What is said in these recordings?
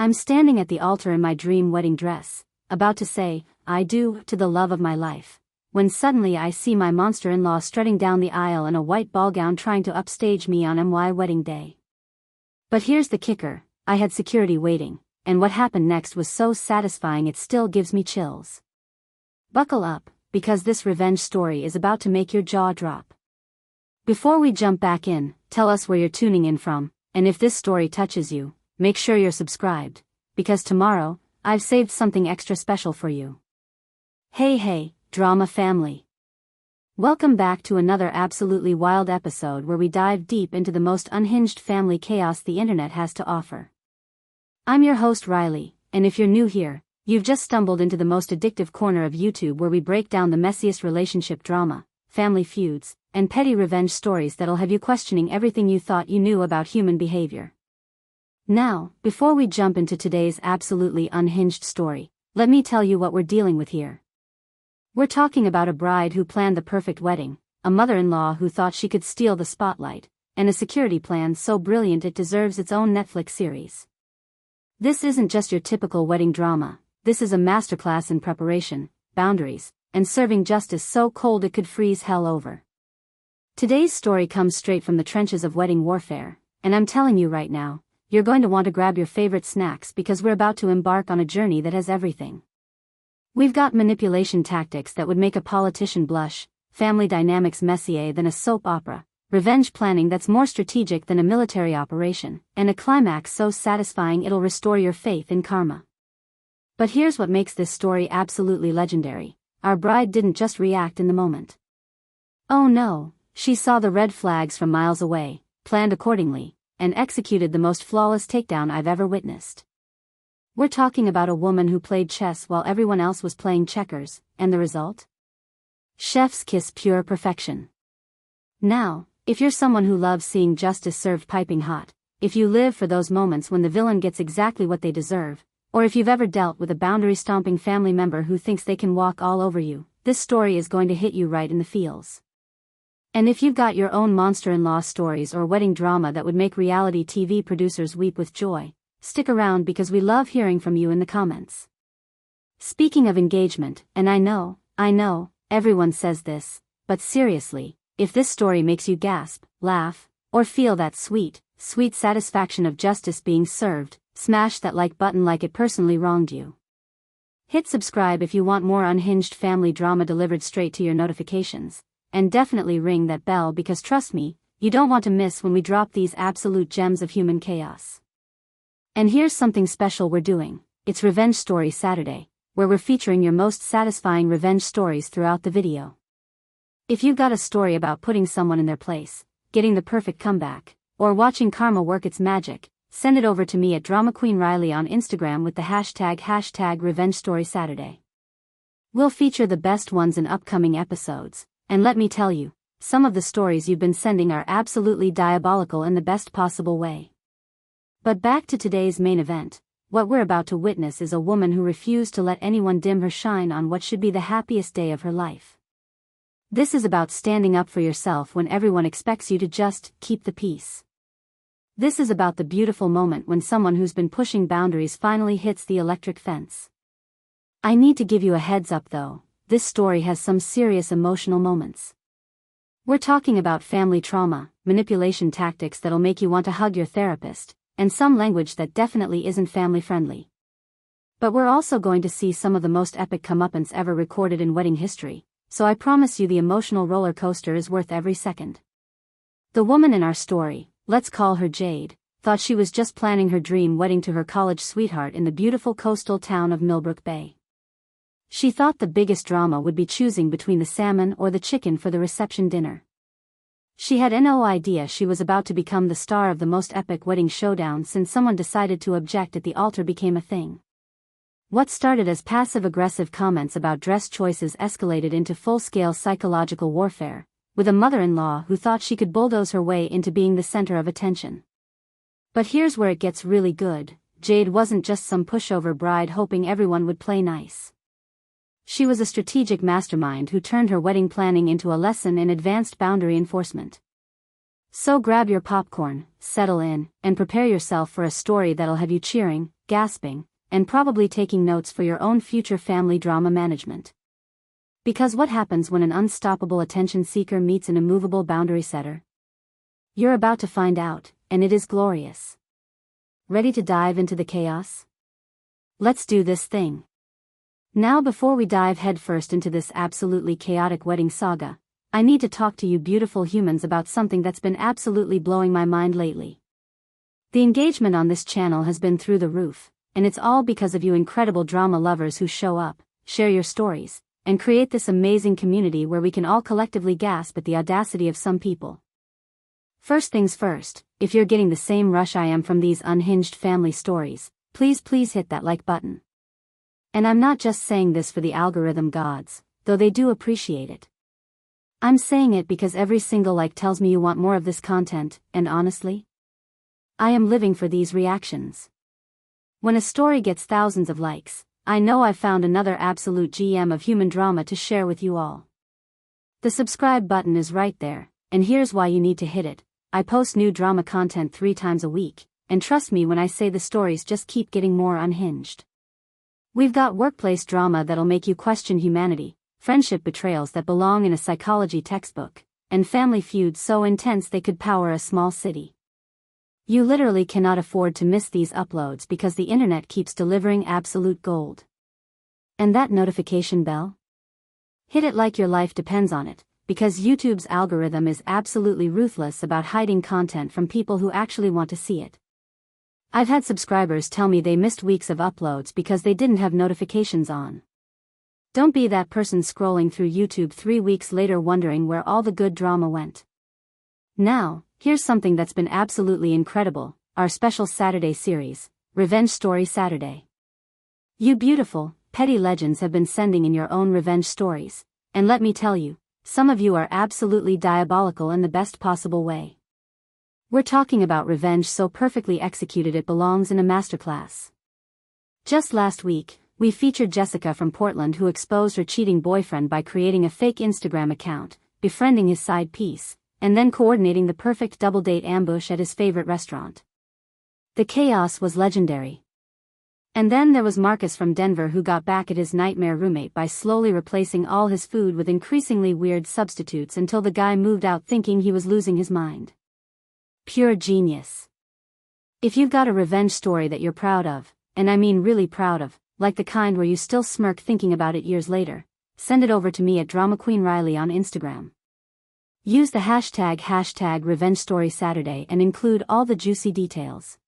I'm standing at the altar in my dream wedding dress, about to say, I do, to the love of my life, when suddenly I see my monster-in-law strutting down the aisle in a white ball gown trying to upstage me on my wedding day. But here's the kicker, I had security waiting, and what happened next was so satisfying it still gives me chills. Buckle up, because this revenge story is about to make your jaw drop. Before we jump back in, tell us where you're tuning in from, and if this story touches you, make sure you're subscribed, because tomorrow, I've saved something extra special for you. Hey, drama family. Welcome back to another absolutely wild episode where we dive deep into the most unhinged family chaos the internet has to offer. I'm your host Riley, and if you're new here, you've just stumbled into the most addictive corner of YouTube where we break down the messiest relationship drama, family feuds, and petty revenge stories that'll have you questioning everything you thought you knew about human behavior. Now, before we jump into today's absolutely unhinged story, let me tell you what we're dealing with here. We're talking about a bride who planned the perfect wedding, a mother-in-law who thought she could steal the spotlight, and a security plan so brilliant it deserves its own Netflix series. This isn't just your typical wedding drama, this is a masterclass in preparation, boundaries, and serving justice so cold it could freeze hell over. Today's story comes straight from the trenches of wedding warfare, and I'm telling you right now, you're going to want to grab your favorite snacks because we're about to embark on a journey that has everything. We've got manipulation tactics that would make a politician blush, family dynamics messier than a soap opera, revenge planning that's more strategic than a military operation, and a climax so satisfying it'll restore your faith in karma. But here's what makes this story absolutely legendary. Our bride didn't just react in the moment. Oh no, she saw the red flags from miles away, planned accordingly, and executed the most flawless takedown I've ever witnessed. We're talking about a woman who played chess while everyone else was playing checkers, and the result? Chef's kiss, pure perfection. Now, if you're someone who loves seeing justice served piping hot, if you live for those moments when the villain gets exactly what they deserve, or if you've ever dealt with a boundary-stomping family member who thinks they can walk all over you, this story is going to hit you right in the feels. And if you've got your own monster-in-law stories or wedding drama that would make reality TV producers weep with joy, stick around because we love hearing from you in the comments. Speaking of engagement, and I know, everyone says this, but seriously, if this story makes you gasp, laugh, or feel that sweet satisfaction of justice being served, smash that like button like it personally wronged you. Hit subscribe if you want more unhinged family drama delivered straight to your notifications. And definitely ring that bell because trust me, you don't want to miss when we drop these absolute gems of human chaos. And here's something special we're doing. It's Revenge Story Saturday, where we're featuring your most satisfying revenge stories throughout the video. If you've got a story about putting someone in their place, getting the perfect comeback, or watching karma work its magic, send it over to me at Drama Queen Riley on Instagram with the hashtag Revenge Story Saturday. We'll feature the best ones in upcoming episodes. And let me tell you, some of the stories you've been sending are absolutely diabolical in the best possible way. But back to today's main event, what we're about to witness is a woman who refused to let anyone dim her shine on what should be the happiest day of her life. This is about standing up for yourself when everyone expects you to just keep the peace. This is about the beautiful moment when someone who's been pushing boundaries finally hits the electric fence. I need to give you a heads up though. This story has some serious emotional moments. We're talking about family trauma, manipulation tactics that'll make you want to hug your therapist, and some language that definitely isn't family-friendly. But we're also going to see some of the most epic comeuppance ever recorded in wedding history, so I promise you the emotional roller coaster is worth every second. The woman in our story, let's call her Jade, thought she was just planning her dream wedding to her college sweetheart in the beautiful coastal town of Millbrook Bay. She thought the biggest drama would be choosing between the salmon or the chicken for the reception dinner. She had no idea she was about to become the star of the most epic wedding showdown since someone decided to object at the altar became a thing. What started as passive-aggressive comments about dress choices escalated into full-scale psychological warfare, with a mother-in-law who thought she could bulldoze her way into being the center of attention. But here's where it gets really good. Jade wasn't just some pushover bride hoping everyone would play nice. She was a strategic mastermind who turned her wedding planning into a lesson in advanced boundary enforcement. So grab your popcorn, settle in, and prepare yourself for a story that'll have you cheering, gasping, and probably taking notes for your own future family drama management. Because what happens when an unstoppable attention seeker meets an immovable boundary setter? You're about to find out, and it is glorious. Ready to dive into the chaos? Let's do this thing. Now, before we dive headfirst into this absolutely chaotic wedding saga, I need to talk to you beautiful humans about something that's been absolutely blowing my mind lately. The engagement on this channel has been through the roof, and it's all because of you incredible drama lovers who show up, share your stories, and create this amazing community where we can all collectively gasp at the audacity of some people. First things first, if you're getting the same rush I am from these unhinged family stories, please hit that like button. And I'm not just saying this for the algorithm gods, though they do appreciate it. I'm saying it because every single like tells me you want more of this content, and honestly, I am living for these reactions. When a story gets thousands of likes, I know I've found another absolute gem of human drama to share with you all. The subscribe button is right there, and here's why you need to hit it. I post new drama content 3 times a week, and trust me when I say the stories just keep getting more unhinged. We've got workplace drama that'll make you question humanity, friendship betrayals that belong in a psychology textbook, and family feuds so intense they could power a small city. You literally cannot afford to miss these uploads because the internet keeps delivering absolute gold. And that notification bell? Hit it like your life depends on it, because YouTube's algorithm is absolutely ruthless about hiding content from people who actually want to see it. I've had subscribers tell me they missed weeks of uploads because they didn't have notifications on. Don't be that person scrolling through YouTube 3 weeks later wondering where all the good drama went. Now, here's something that's been absolutely incredible, our special Saturday series, Revenge Story Saturday. You beautiful, petty legends have been sending in your own revenge stories, and let me tell you, some of you are absolutely diabolical in the best possible way. We're talking about revenge so perfectly executed it belongs in a masterclass. Just last week, we featured Jessica from Portland who exposed her cheating boyfriend by creating a fake Instagram account, befriending his side piece, and then coordinating the perfect double-date ambush at his favorite restaurant. The chaos was legendary. And then there was Marcus from Denver who got back at his nightmare roommate by slowly replacing all his food with increasingly weird substitutes until the guy moved out thinking he was losing his mind. Pure genius. If you've got a revenge story that you're proud of, and I mean really proud of, like the kind where you still smirk thinking about it years later, send it over to me at Drama Queen Riley on Instagram. Use the hashtag #RevengeStorySaturday and include all the juicy details.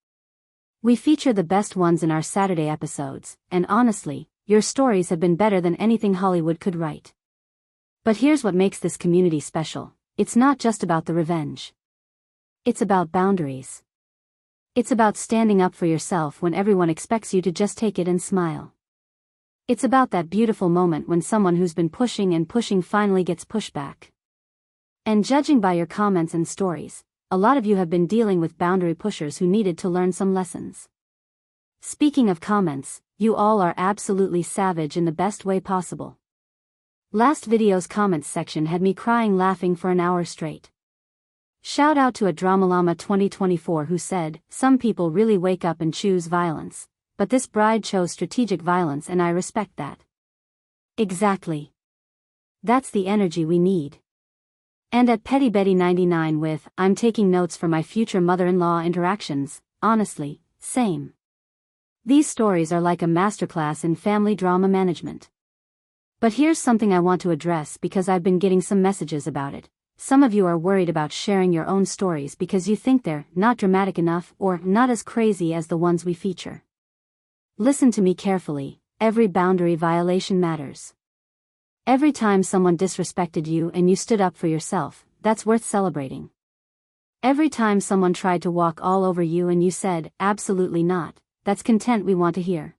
We feature the best ones in our Saturday episodes, and honestly, your stories have been better than anything Hollywood could write. But here's what makes this community special. It's not just about the revenge. It's about boundaries. It's about standing up for yourself when everyone expects you to just take it and smile. It's about that beautiful moment when someone who's been pushing and pushing finally gets pushback. And judging by your comments and stories, a lot of you have been dealing with boundary pushers who needed to learn some lessons. Speaking of comments, you all are absolutely savage in the best way possible. Last video's comments section had me crying laughing for an hour straight. Shout out to a Dramalama 2024 who said, "Some people really wake up and choose violence, but this bride chose strategic violence and I respect that." Exactly. That's the energy we need. And at Petty Betty 99 with, "I'm taking notes for my future mother-in-law interactions," honestly, same. These stories are like a masterclass in family drama management. But here's something I want to address because I've been getting some messages about it. Some of you are worried about sharing your own stories because you think they're not dramatic enough or not as crazy as the ones we feature. Listen to me carefully, every boundary violation matters. Every time someone disrespected you and you stood up for yourself, that's worth celebrating. Every time someone tried to walk all over you and you said, "Absolutely not," that's content we want to hear.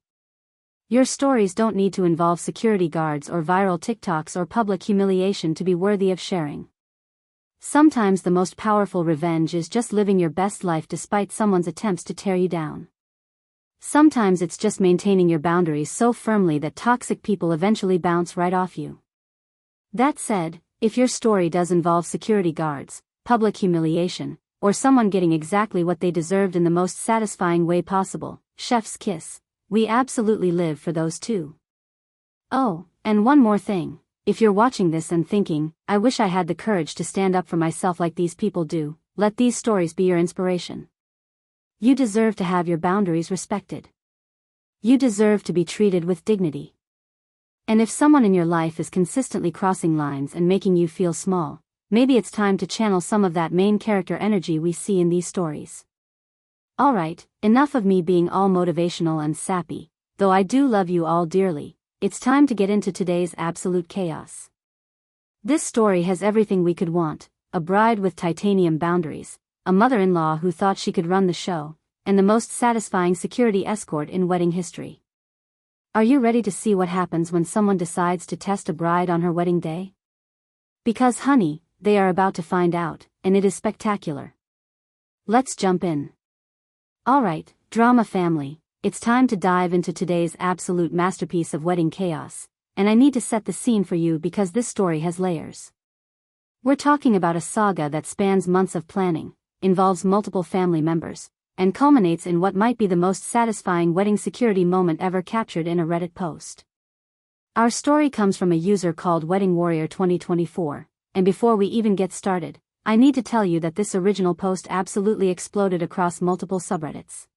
Your stories don't need to involve security guards or viral TikToks or public humiliation to be worthy of sharing. Sometimes the most powerful revenge is just living your best life despite someone's attempts to tear you down. Sometimes it's just maintaining your boundaries so firmly that toxic people eventually bounce right off you. That said, if your story does involve security guards, public humiliation, or someone getting exactly what they deserved in the most satisfying way possible, chef's kiss. We absolutely live for those too. Oh, and one more thing. If you're watching this and thinking, I wish I had the courage to stand up for myself like these people do, let these stories be your inspiration. You deserve to have your boundaries respected. You deserve to be treated with dignity. And if someone in your life is consistently crossing lines and making you feel small, maybe it's time to channel some of that main character energy we see in these stories. Alright, enough of me being all motivational and sappy, though I do love you all dearly. It's time to get into today's absolute chaos. This story has everything we could want: a bride with titanium boundaries, a mother-in-law who thought she could run the show, and the most satisfying security escort in wedding history. Are you ready to see what happens when someone decides to test a bride on her wedding day? Because honey, they are about to find out, and it is spectacular. Let's jump in. Alright, drama family. It's time to dive into today's absolute masterpiece of wedding chaos, and I need to set the scene for you because this story has layers. We're talking about a saga that spans months of planning, involves multiple family members, and culminates in what might be the most satisfying wedding security moment ever captured in a Reddit post. Our story comes from a user called Wedding Warrior 2024, and before we even get started, I need to tell you that this original post absolutely exploded across multiple subreddits.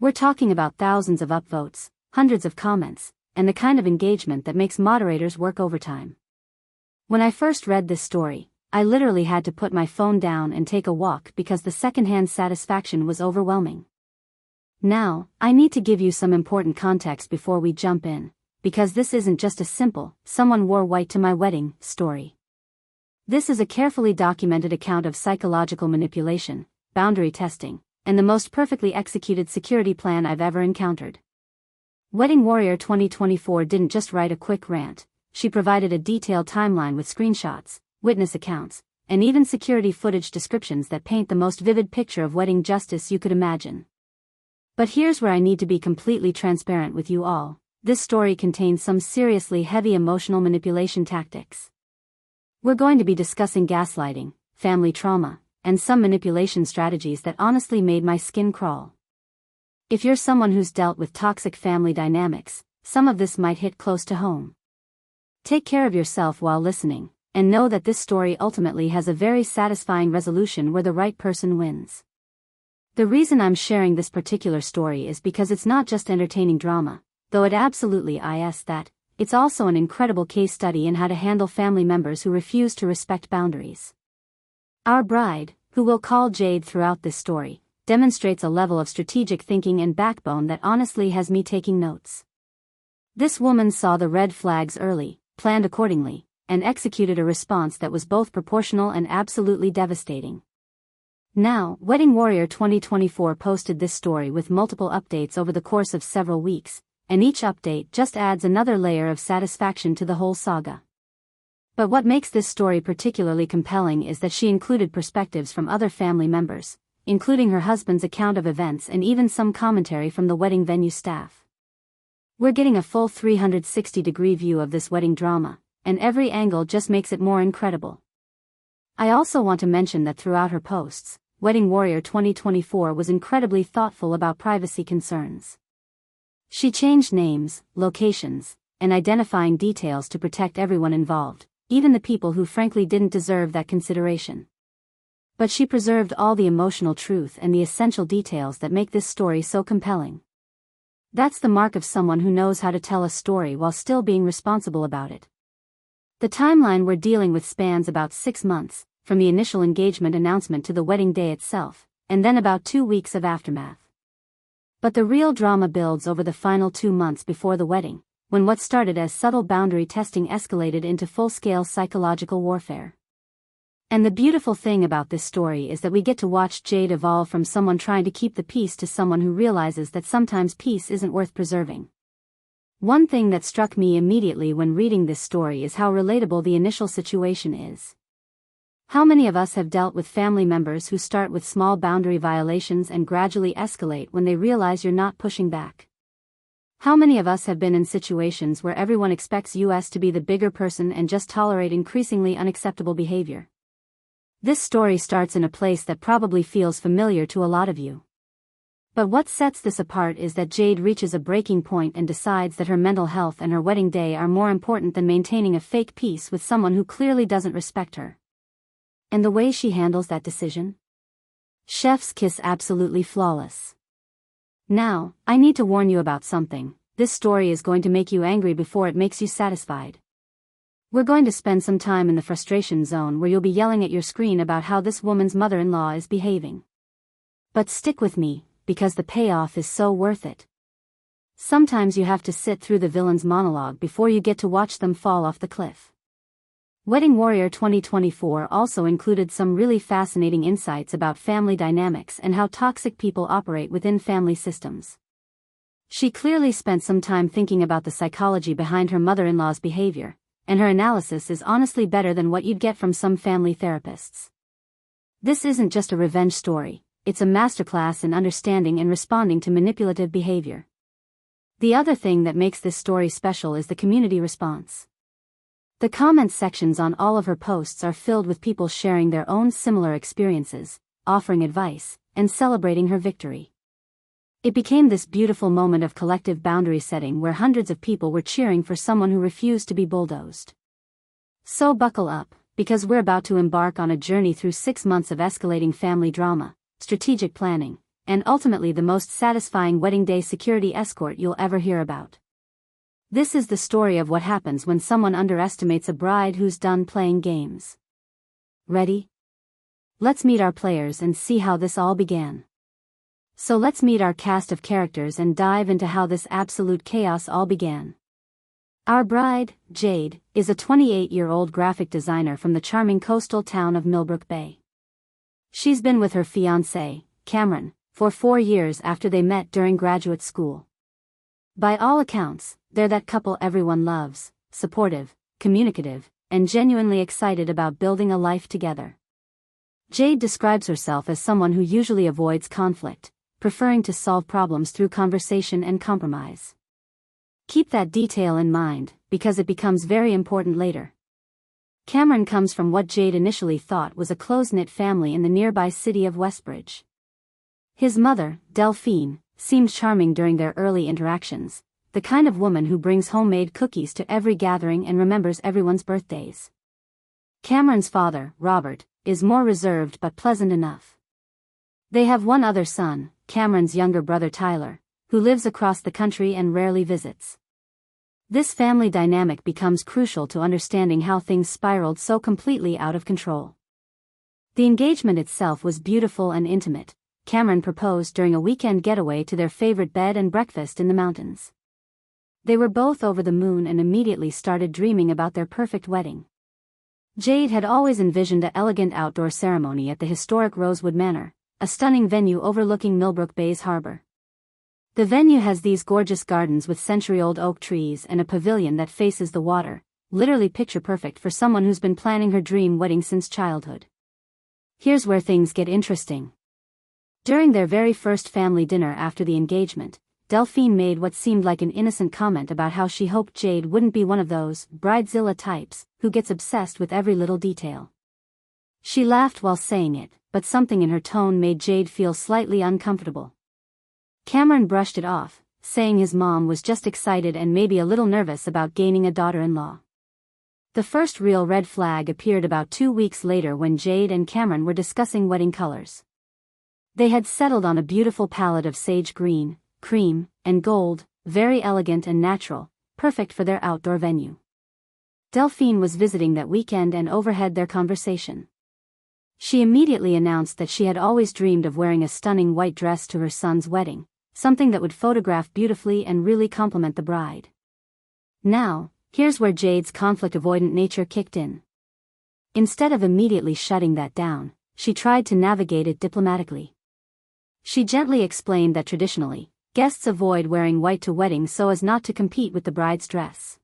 We're talking about thousands of upvotes, hundreds of comments, and the kind of engagement that makes moderators work overtime. When I first read this story, I literally had to put my phone down and take a walk because the secondhand satisfaction was overwhelming. Now, I need to give you some important context before we jump in, because this isn't just a simple, someone wore white to my wedding, story. This is a carefully documented account of psychological manipulation, boundary testing, and the most perfectly executed security plan I've ever encountered. Wedding Warrior 2024 didn't just write a quick rant, she provided a detailed timeline with screenshots, witness accounts, and even security footage descriptions that paint the most vivid picture of wedding justice you could imagine. But here's where I need to be completely transparent with you all. This story contains some seriously heavy emotional manipulation tactics. We're going to be discussing gaslighting, family trauma, and some manipulation strategies that honestly made my skin crawl. If you're someone who's dealt with toxic family dynamics, some of this might hit close to home. Take care of yourself while listening, and know that this story ultimately has a very satisfying resolution where the right person wins. The reason I'm sharing this particular story is because it's not just entertaining drama, though it absolutely is that, it's also an incredible case study in how to handle family members who refuse to respect boundaries. Our bride, who we'll call Jade throughout this story, demonstrates a level of strategic thinking and backbone that honestly has me taking notes. This woman saw the red flags early, planned accordingly, and executed a response that was both proportional and absolutely devastating. Now, Wedding Warrior 2024 posted this story with multiple updates over the course of several weeks, and each update just adds another layer of satisfaction to the whole saga. But what makes this story particularly compelling is that she included perspectives from other family members, including her husband's account of events and even some commentary from the wedding venue staff. We're getting a full 360-degree view of this wedding drama, and every angle just makes it more incredible. I also want to mention that throughout her posts, Wedding Warrior 2024 was incredibly thoughtful about privacy concerns. She changed names, locations, and identifying details to protect everyone involved, even the people who frankly didn't deserve that consideration. But she preserved all the emotional truth and the essential details that make this story so compelling. That's the mark of someone who knows how to tell a story while still being responsible about it. The timeline we're dealing with spans about 6 months, from the initial engagement announcement to the wedding day itself, and then about 2 weeks of aftermath. But the real drama builds over the final 2 months before the wedding, when what started as subtle boundary testing escalated into full-scale psychological warfare. And the beautiful thing about this story is that we get to watch Jade evolve from someone trying to keep the peace to someone who realizes that sometimes peace isn't worth preserving. One thing that struck me immediately when reading this story is how relatable the initial situation is. How many of us have dealt with family members who start with small boundary violations and gradually escalate when they realize you're not pushing back? How many of us have been in situations where everyone expects us to be the bigger person and just tolerate increasingly unacceptable behavior? This story starts in a place that probably feels familiar to a lot of you. But what sets this apart is that Jade reaches a breaking point and decides that her mental health and her wedding day are more important than maintaining a fake peace with someone who clearly doesn't respect her. And the way she handles that decision? Chef's kiss, absolutely flawless. Now, I need to warn you about something. This story is going to make you angry before it makes you satisfied. We're going to spend some time in the frustration zone where you'll be yelling at your screen about how this woman's mother-in-law is behaving. But stick with me, because the payoff is so worth it. Sometimes you have to sit through the villain's monologue before you get to watch them fall off the cliff. Wedding Warrior 2024 also included some really fascinating insights about family dynamics and how toxic people operate within family systems. She clearly spent some time thinking about the psychology behind her mother-in-law's behavior, and her analysis is honestly better than what you'd get from some family therapists. This isn't just a revenge story. It's a masterclass in understanding and responding to manipulative behavior. The other thing that makes this story special is the community response. The comment sections on all of her posts are filled with people sharing their own similar experiences, offering advice, and celebrating her victory. It became this beautiful moment of collective boundary setting where hundreds of people were cheering for someone who refused to be bulldozed. So buckle up, because we're about to embark on a journey through 6 months of escalating family drama, strategic planning, and ultimately the most satisfying wedding day security escort you'll ever hear about. This is the story of what happens when someone underestimates a bride who's done playing games. Ready? Let's meet our players and see how this all began. So let's meet our cast of characters and dive into how this absolute chaos all began. Our bride, Jade, is a 28-year-old graphic designer from the charming coastal town of Millbrook Bay. She's been with her fiancé, Cameron, for 4 years after they met during graduate school. By all accounts, they're that couple everyone loves, supportive, communicative, and genuinely excited about building a life together. Jade describes herself as someone who usually avoids conflict, preferring to solve problems through conversation and compromise. Keep that detail in mind, because it becomes very important later. Cameron comes from what Jade initially thought was a close-knit family in the nearby city of Westbridge. His mother, Delphine, seemed charming during their early interactions, the kind of woman who brings homemade cookies to every gathering and remembers everyone's birthdays. Cameron's father, Robert, is more reserved but pleasant enough. They have one other son, Cameron's younger brother Tyler, who lives across the country and rarely visits. This family dynamic becomes crucial to understanding how things spiraled so completely out of control. The engagement itself was beautiful and intimate. Cameron proposed during a weekend getaway to their favorite bed and breakfast in the mountains. They were both over the moon and immediately started dreaming about their perfect wedding. Jade had always envisioned an elegant outdoor ceremony at the historic Rosewood Manor, a stunning venue overlooking Millbrook Bay's harbor. The venue has these gorgeous gardens with century-old oak trees and a pavilion that faces the water, literally picture-perfect for someone who's been planning her dream wedding since childhood. Here's where things get interesting. During their very first family dinner after the engagement, Delphine made what seemed like an innocent comment about how she hoped Jade wouldn't be one of those bridezilla types who gets obsessed with every little detail. She laughed while saying it, but something in her tone made Jade feel slightly uncomfortable. Cameron brushed it off, saying his mom was just excited and maybe a little nervous about gaining a daughter-in-law. The first real red flag appeared about 2 weeks later when Jade and Cameron were discussing wedding colors. They had settled on a beautiful palette of sage green, cream, and gold, very elegant and natural, perfect for their outdoor venue. Delphine was visiting that weekend and overheard their conversation. She immediately announced that she had always dreamed of wearing a stunning white dress to her son's wedding, something that would photograph beautifully and really complement the bride. Now, here's where Jade's conflict-avoidant nature kicked in. Instead of immediately shutting that down, she tried to navigate it diplomatically. She gently explained that traditionally, guests avoid wearing white to weddings so as not to compete with the bride's dress.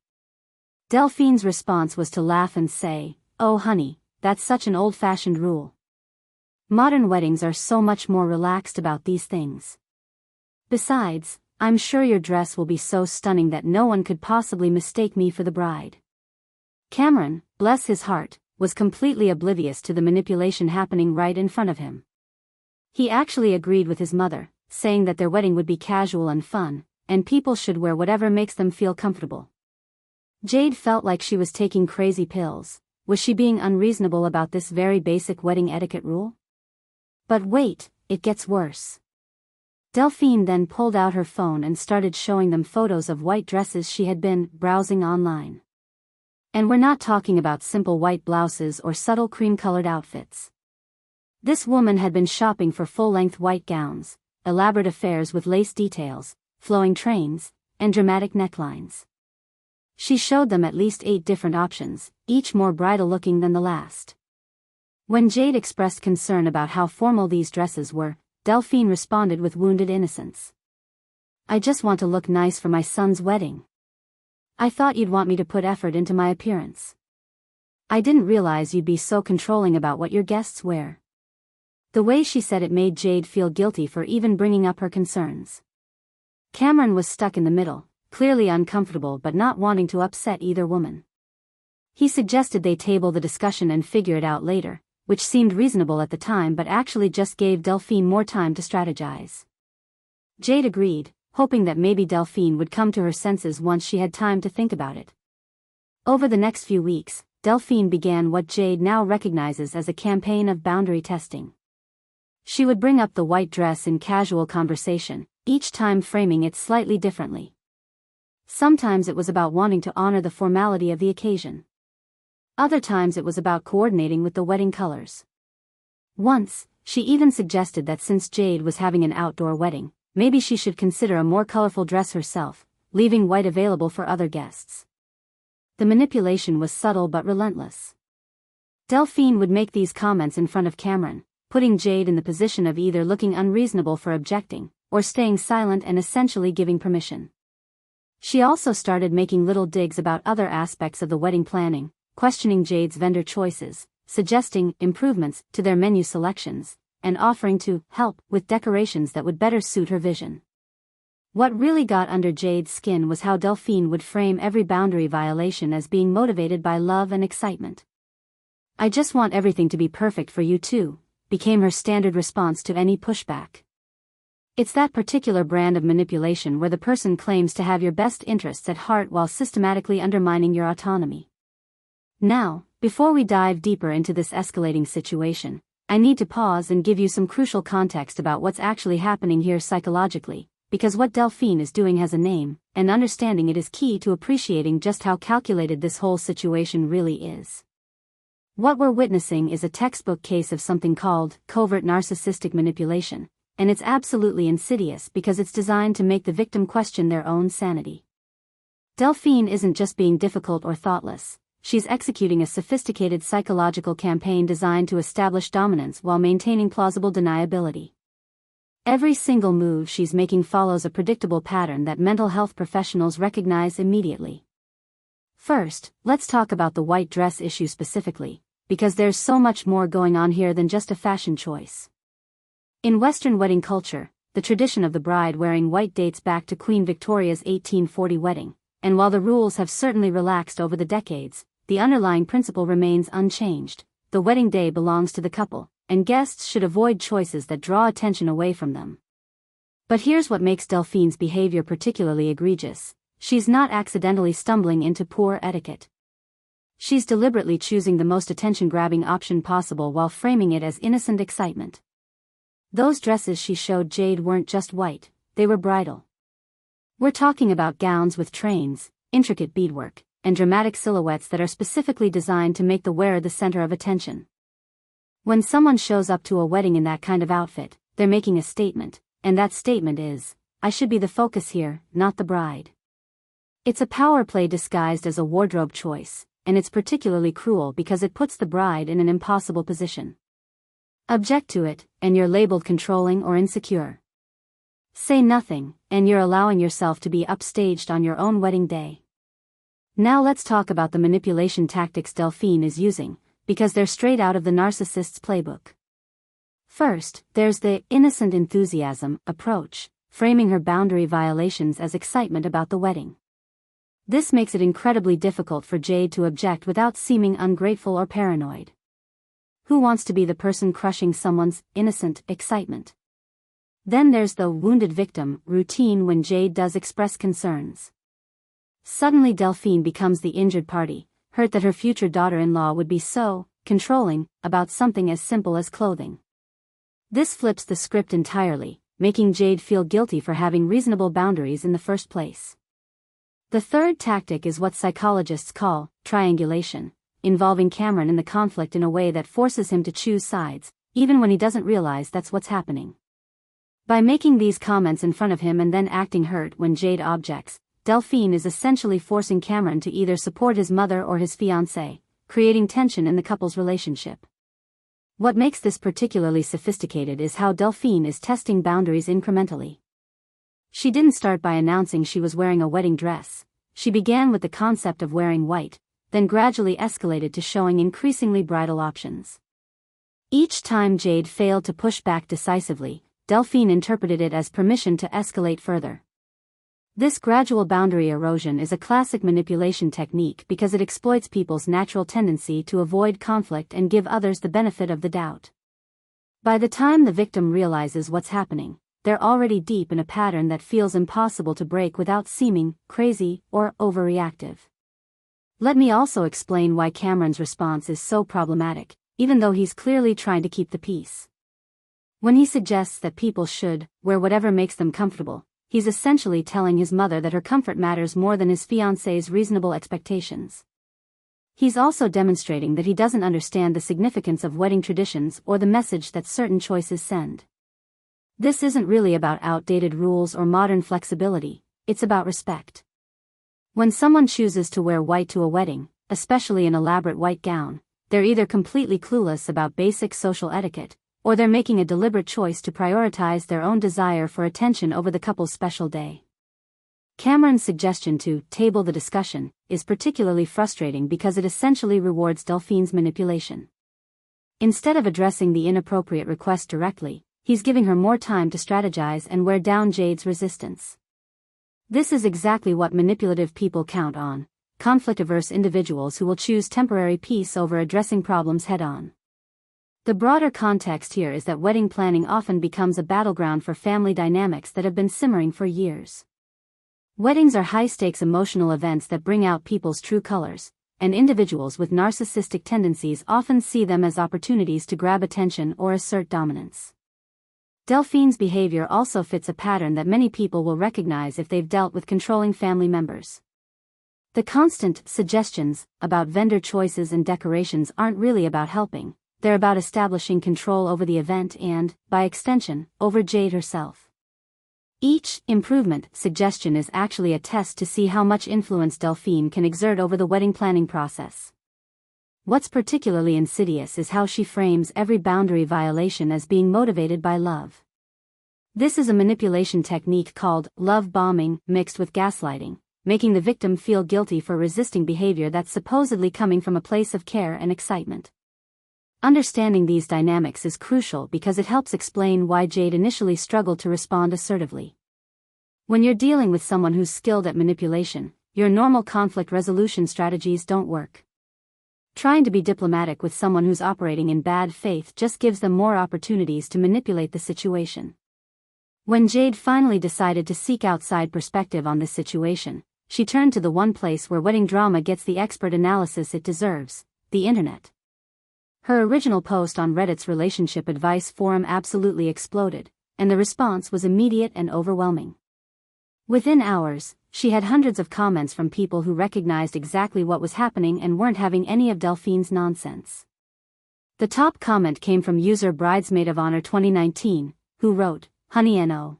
Delphine's response was to laugh and say, "Oh honey, that's such an old-fashioned rule. Modern weddings are so much more relaxed about these things. Besides, I'm sure your dress will be so stunning that no one could possibly mistake me for the bride." Cameron, bless his heart, was completely oblivious to the manipulation happening right in front of him. He actually agreed with his mother, saying that their wedding would be casual and fun, and people should wear whatever makes them feel comfortable. Jade felt like she was taking crazy pills. Was she being unreasonable about this very basic wedding etiquette rule? But wait, it gets worse. Delphine then pulled out her phone and started showing them photos of white dresses she had been browsing online. And we're not talking about simple white blouses or subtle cream-colored outfits. This woman had been shopping for full-length white gowns, elaborate affairs with lace details, flowing trains, and dramatic necklines. She showed them at least 8 different options, each more bridal-looking than the last. When Jade expressed concern about how formal these dresses were, Delphine responded with wounded innocence. "I just want to look nice for my son's wedding. I thought you'd want me to put effort into my appearance. I didn't realize you'd be so controlling about what your guests wear." The way she said it made Jade feel guilty for even bringing up her concerns. Cameron was stuck in the middle, clearly uncomfortable but not wanting to upset either woman. He suggested they table the discussion and figure it out later, which seemed reasonable at the time but actually just gave Delphine more time to strategize. Jade agreed, hoping that maybe Delphine would come to her senses once she had time to think about it. Over the next few weeks, Delphine began what Jade now recognizes as a campaign of boundary testing. She would bring up the white dress in casual conversation, each time framing it slightly differently. Sometimes it was about wanting to honor the formality of the occasion. Other times it was about coordinating with the wedding colors. Once, she even suggested that since Jade was having an outdoor wedding, maybe she should consider a more colorful dress herself, leaving white available for other guests. The manipulation was subtle but relentless. Delphine would make these comments in front of Cameron, putting Jade in the position of either looking unreasonable for objecting, or staying silent and essentially giving permission. She also started making little digs about other aspects of the wedding planning, questioning Jade's vendor choices, suggesting improvements to their menu selections, and offering to help with decorations that would better suit her vision. What really got under Jade's skin was how Delphine would frame every boundary violation as being motivated by love and excitement. "I just want everything to be perfect for you too," became her standard response to any pushback. It's that particular brand of manipulation where the person claims to have your best interests at heart while systematically undermining your autonomy. Now, before we dive deeper into this escalating situation, I need to pause and give you some crucial context about what's actually happening here psychologically, because what Delphine is doing has a name, and understanding it is key to appreciating just how calculated this whole situation really is. What we're witnessing is a textbook case of something called covert narcissistic manipulation, and it's absolutely insidious because it's designed to make the victim question their own sanity. Delphine isn't just being difficult or thoughtless. She's executing a sophisticated psychological campaign designed to establish dominance while maintaining plausible deniability. Every single move she's making follows a predictable pattern that mental health professionals recognize immediately. First, let's talk about the white dress issue specifically, because there's so much more going on here than just a fashion choice. In Western wedding culture, the tradition of the bride wearing white dates back to Queen Victoria's 1840 wedding, and while the rules have certainly relaxed over the decades, the underlying principle remains unchanged. The wedding day belongs to the couple, and guests should avoid choices that draw attention away from them. But here's what makes Delphine's behavior particularly egregious. She's not accidentally stumbling into poor etiquette. She's deliberately choosing the most attention-grabbing option possible while framing it as innocent excitement. Those dresses she showed Jade weren't just white, they were bridal. We're talking about gowns with trains, intricate beadwork, and dramatic silhouettes that are specifically designed to make the wearer the center of attention. When someone shows up to a wedding in that kind of outfit, they're making a statement, and that statement is, "I should be the focus here, not the bride." It's a power play disguised as a wardrobe choice, and it's particularly cruel because it puts the bride in an impossible position. Object to it, and you're labeled controlling or insecure. Say nothing, and you're allowing yourself to be upstaged on your own wedding day. Now let's talk about the manipulation tactics Delphine is using, because they're straight out of the narcissist's playbook. First, there's the innocent enthusiasm approach, framing her boundary violations as excitement about the wedding. This makes it incredibly difficult for Jade to object without seeming ungrateful or paranoid. Who wants to be the person crushing someone's innocent excitement? Then there's the wounded victim routine when Jade does express concerns. Suddenly Delphine becomes the injured party, hurt that her future daughter-in-law would be so controlling about something as simple as clothing. This flips the script entirely, making Jade feel guilty for having reasonable boundaries in the first place. The third tactic is what psychologists call triangulation, involving Cameron in the conflict in a way that forces him to choose sides, even when he doesn't realize that's what's happening. By making these comments in front of him and then acting hurt when Jade objects, Delphine is essentially forcing Cameron to either support his mother or his fiancé, creating tension in the couple's relationship. What makes this particularly sophisticated is how Delphine is testing boundaries incrementally. She didn't start by announcing she was wearing a wedding dress. She began with the concept of wearing white, then gradually escalated to showing increasingly bridal options. Each time Jade failed to push back decisively, Delphine interpreted it as permission to escalate further. This gradual boundary erosion is a classic manipulation technique because it exploits people's natural tendency to avoid conflict and give others the benefit of the doubt. By the time the victim realizes what's happening, they're already deep in a pattern that feels impossible to break without seeming crazy or overreactive. Let me also explain why Cameron's response is so problematic, even though he's clearly trying to keep the peace. When he suggests that people should wear whatever makes them comfortable, he's essentially telling his mother that her comfort matters more than his fiancé's reasonable expectations. He's also demonstrating that he doesn't understand the significance of wedding traditions or the message that certain choices send. This isn't really about outdated rules or modern flexibility, it's about respect. When someone chooses to wear white to a wedding, especially an elaborate white gown, they're either completely clueless about basic social etiquette, or they're making a deliberate choice to prioritize their own desire for attention over the couple's special day. Cameron's suggestion to table the discussion is particularly frustrating because it essentially rewards Delphine's manipulation. Instead of addressing the inappropriate request directly, he's giving her more time to strategize and wear down Jade's resistance. This is exactly what manipulative people count on, conflict-averse individuals who will choose temporary peace over addressing problems head-on. The broader context here is that wedding planning often becomes a battleground for family dynamics that have been simmering for years. Weddings are high-stakes emotional events that bring out people's true colors, and individuals with narcissistic tendencies often see them as opportunities to grab attention or assert dominance. Delphine's behavior also fits a pattern that many people will recognize if they've dealt with controlling family members. The constant suggestions about vendor choices and decorations aren't really about helping, they're about establishing control over the event and, by extension, over Jade herself. Each improvement suggestion is actually a test to see how much influence Delphine can exert over the wedding planning process. What's particularly insidious is how she frames every boundary violation as being motivated by love. This is a manipulation technique called love bombing mixed with gaslighting, making the victim feel guilty for resisting behavior that's supposedly coming from a place of care and excitement. Understanding these dynamics is crucial because it helps explain why Jade initially struggled to respond assertively. When you're dealing with someone who's skilled at manipulation, your normal conflict resolution strategies don't work. Trying to be diplomatic with someone who's operating in bad faith just gives them more opportunities to manipulate the situation. When Jade finally decided to seek outside perspective on this situation, she turned to the one place where wedding drama gets the expert analysis it deserves, the internet. Her original post on Reddit's relationship advice forum absolutely exploded, and the response was immediate and overwhelming. Within hours, she had hundreds of comments from people who recognized exactly what was happening and weren't having any of Delphine's nonsense. The top comment came from user Bridesmaid of Honor 2019, who wrote, "Honey no.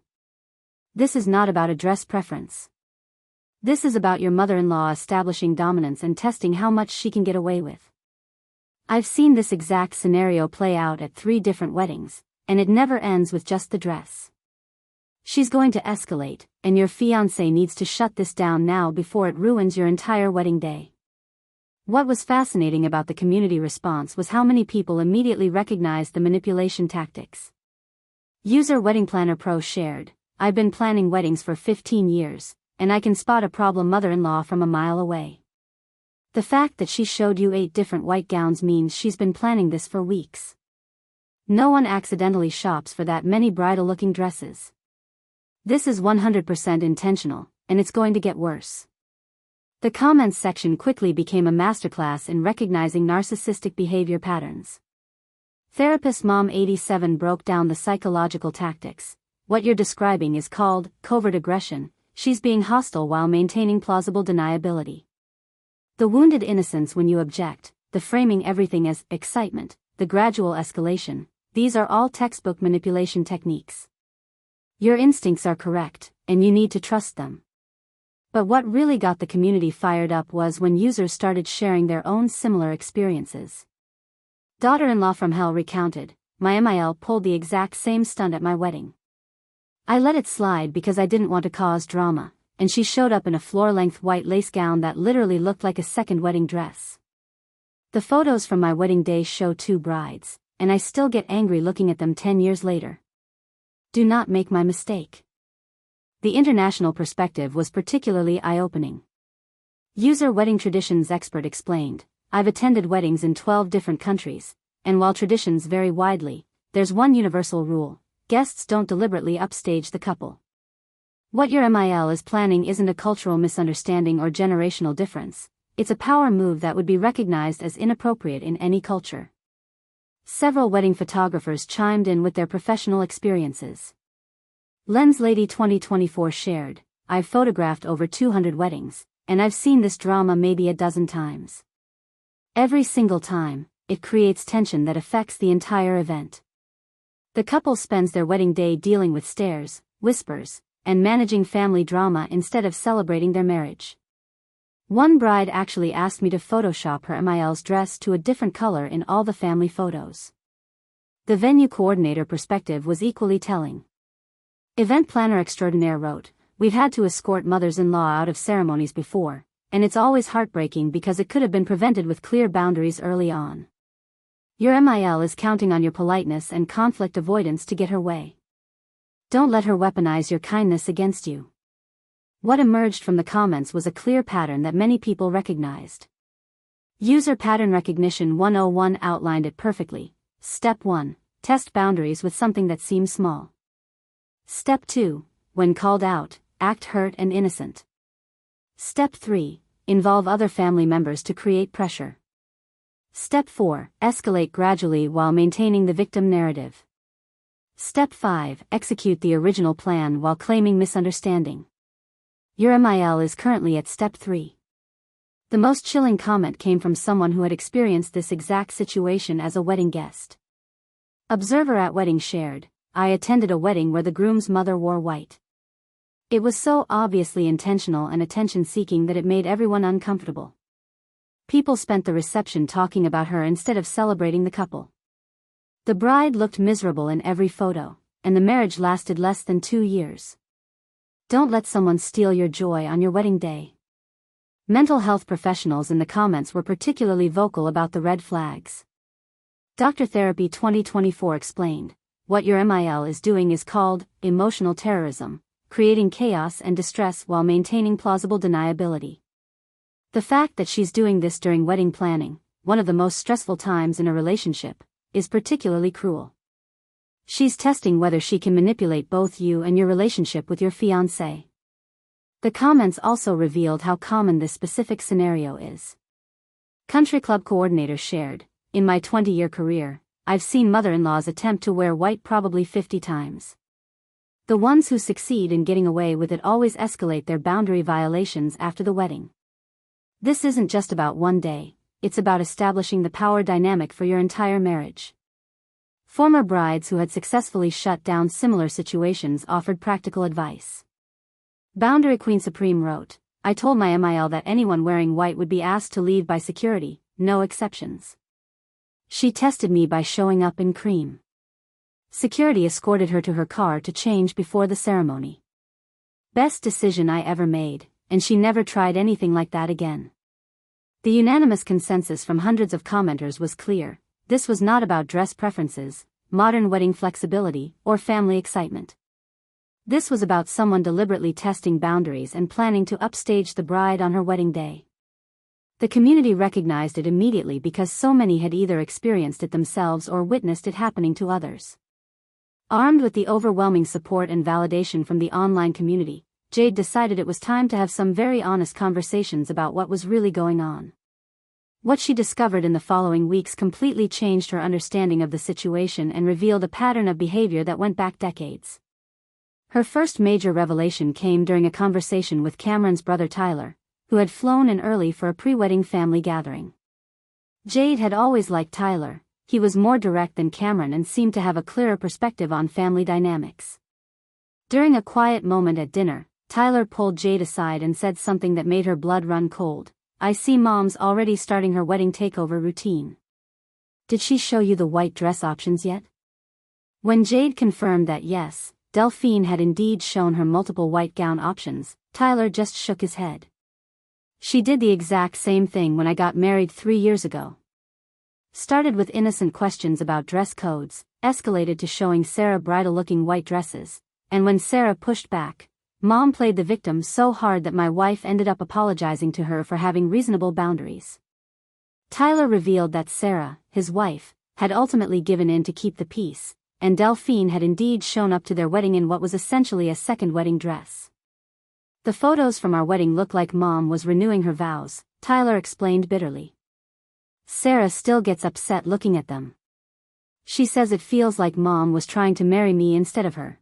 This is not about a dress preference. This is about your mother-in-law establishing dominance and testing how much she can get away with. I've seen this exact scenario play out at 3 different weddings, and it never ends with just the dress. She's going to escalate, and your fiancé needs to shut this down now before it ruins your entire wedding day." What was fascinating about the community response was how many people immediately recognized the manipulation tactics. User Wedding Planner Pro shared, "I've been planning weddings for 15 years, and I can spot a problem mother-in-law from a mile away. The fact that she showed you 8 different white gowns means she's been planning this for weeks. No one accidentally shops for that many bridal-looking dresses. This is 100% intentional, and it's going to get worse. The comments section quickly became a masterclass in recognizing narcissistic behavior patterns. Therapist Mom 87 broke down the psychological tactics. What you're describing is called covert aggression. She's being hostile while maintaining plausible deniability. The wounded innocence when you object, the framing everything as excitement, the gradual escalation, these are all textbook manipulation techniques. Your instincts are correct, and you need to trust them. But what really got the community fired up was when users started sharing their own similar experiences. Daughter-in-law from hell recounted, "My MIL pulled the exact same stunt at my wedding. I let it slide because I didn't want to cause drama, and she showed up in a floor-length white lace gown that literally looked like a second wedding dress. The photos from my wedding day show 2 brides, and I still get angry looking at them 10 years later. Do not make my mistake." The international perspective was particularly eye-opening. User wedding traditions expert explained, "I've attended weddings in 12 different countries, and while traditions vary widely, there's one universal rule: guests don't deliberately upstage the couple. What your MIL is planning isn't a cultural misunderstanding or generational difference, it's a power move that would be recognized as inappropriate in any culture." Several wedding photographers chimed in with their professional experiences. Lens Lady 2024 shared, "I've photographed over 200 weddings, and I've seen this drama maybe a dozen times. Every single time, it creates tension that affects the entire event. The couple spends their wedding day dealing with stares, whispers, and managing family drama instead of celebrating their marriage. One bride actually asked me to Photoshop her MIL's dress to a different color in all the family photos." The venue coordinator perspective was equally telling. Event planner extraordinaire wrote, "We've had to escort mothers-in-law out of ceremonies before, and it's always heartbreaking because it could have been prevented with clear boundaries early on. Your MIL is counting on your politeness and conflict avoidance to get her way. Don't let her weaponize your kindness against you." What emerged from the comments was a clear pattern that many people recognized. User Pattern Recognition 101 outlined it perfectly. Step 1. Test boundaries with something that seems small. Step 2. When called out, act hurt and innocent. Step 3. Involve other family members to create pressure. Step 4. Escalate gradually while maintaining the victim narrative. Step 5. Execute the original plan while claiming misunderstanding. Your MIL is currently at Step 3. The most chilling comment came from someone who had experienced this exact situation as a wedding guest. Observer at wedding shared, "I attended a wedding where the groom's mother wore white. It was so obviously intentional and attention-seeking that it made everyone uncomfortable. People spent the reception talking about her instead of celebrating the couple. The bride looked miserable in every photo, and the marriage lasted less than 2 years. Don't let someone steal your joy on your wedding day." Mental health professionals in the comments were particularly vocal about the red flags. Dr. Therapy 2024 explained, "What your MIL is doing is called emotional terrorism, creating chaos and distress while maintaining plausible deniability. The fact that she's doing this during wedding planning, one of the most stressful times in a relationship, is particularly cruel. She's testing whether she can manipulate both you and your relationship with your fiancé." The comments also revealed how common this specific scenario is. Country club coordinator shared, "In my 20-year career, I've seen mother-in-laws attempt to wear white probably 50 times. The ones who succeed in getting away with it always escalate their boundary violations after the wedding. This isn't just about one day, it's about establishing the power dynamic for your entire marriage." Former brides who had successfully shut down similar situations offered practical advice. Boundary Queen Supreme wrote, "I told my MIL that anyone wearing white would be asked to leave by security, no exceptions. She tested me by showing up in cream. Security escorted her to her car to change before the ceremony. Best decision I ever made, and she never tried anything like that again." The unanimous consensus from hundreds of commenters was clear: this was not about dress preferences, modern wedding flexibility, or family excitement. This was about someone deliberately testing boundaries and planning to upstage the bride on her wedding day. The community recognized it immediately because so many had either experienced it themselves or witnessed it happening to others. Armed with the overwhelming support and validation from the online community, Jade decided it was time to have some very honest conversations about what was really going on. What she discovered in the following weeks completely changed her understanding of the situation and revealed a pattern of behavior that went back decades. Her first major revelation came during a conversation with Cameron's brother Tyler, who had flown in early for a pre-wedding family gathering. Jade had always liked Tyler. He was more direct than Cameron and seemed to have a clearer perspective on family dynamics. During a quiet moment at dinner, Tyler pulled Jade aside and said something that made her blood run cold. "I see Mom's already starting her wedding takeover routine. Did she show you the white dress options yet?" When Jade confirmed that yes, Delphine had indeed shown her multiple white gown options, Tyler just shook his head. "She did the exact same thing when I got married 3 years ago." Started with innocent questions about dress codes, escalated to showing Sarah bridal-looking white dresses, and when Sarah pushed back, Mom played the victim so hard that my wife ended up apologizing to her for having reasonable boundaries. Tyler revealed that Sarah, his wife, had ultimately given in to keep the peace, and Delphine had indeed shown up to their wedding in what was essentially a second wedding dress. "The photos from our wedding look like Mom was renewing her vows," Tyler explained bitterly. "Sarah still gets upset looking at them. She says it feels like Mom was trying to marry me instead of her."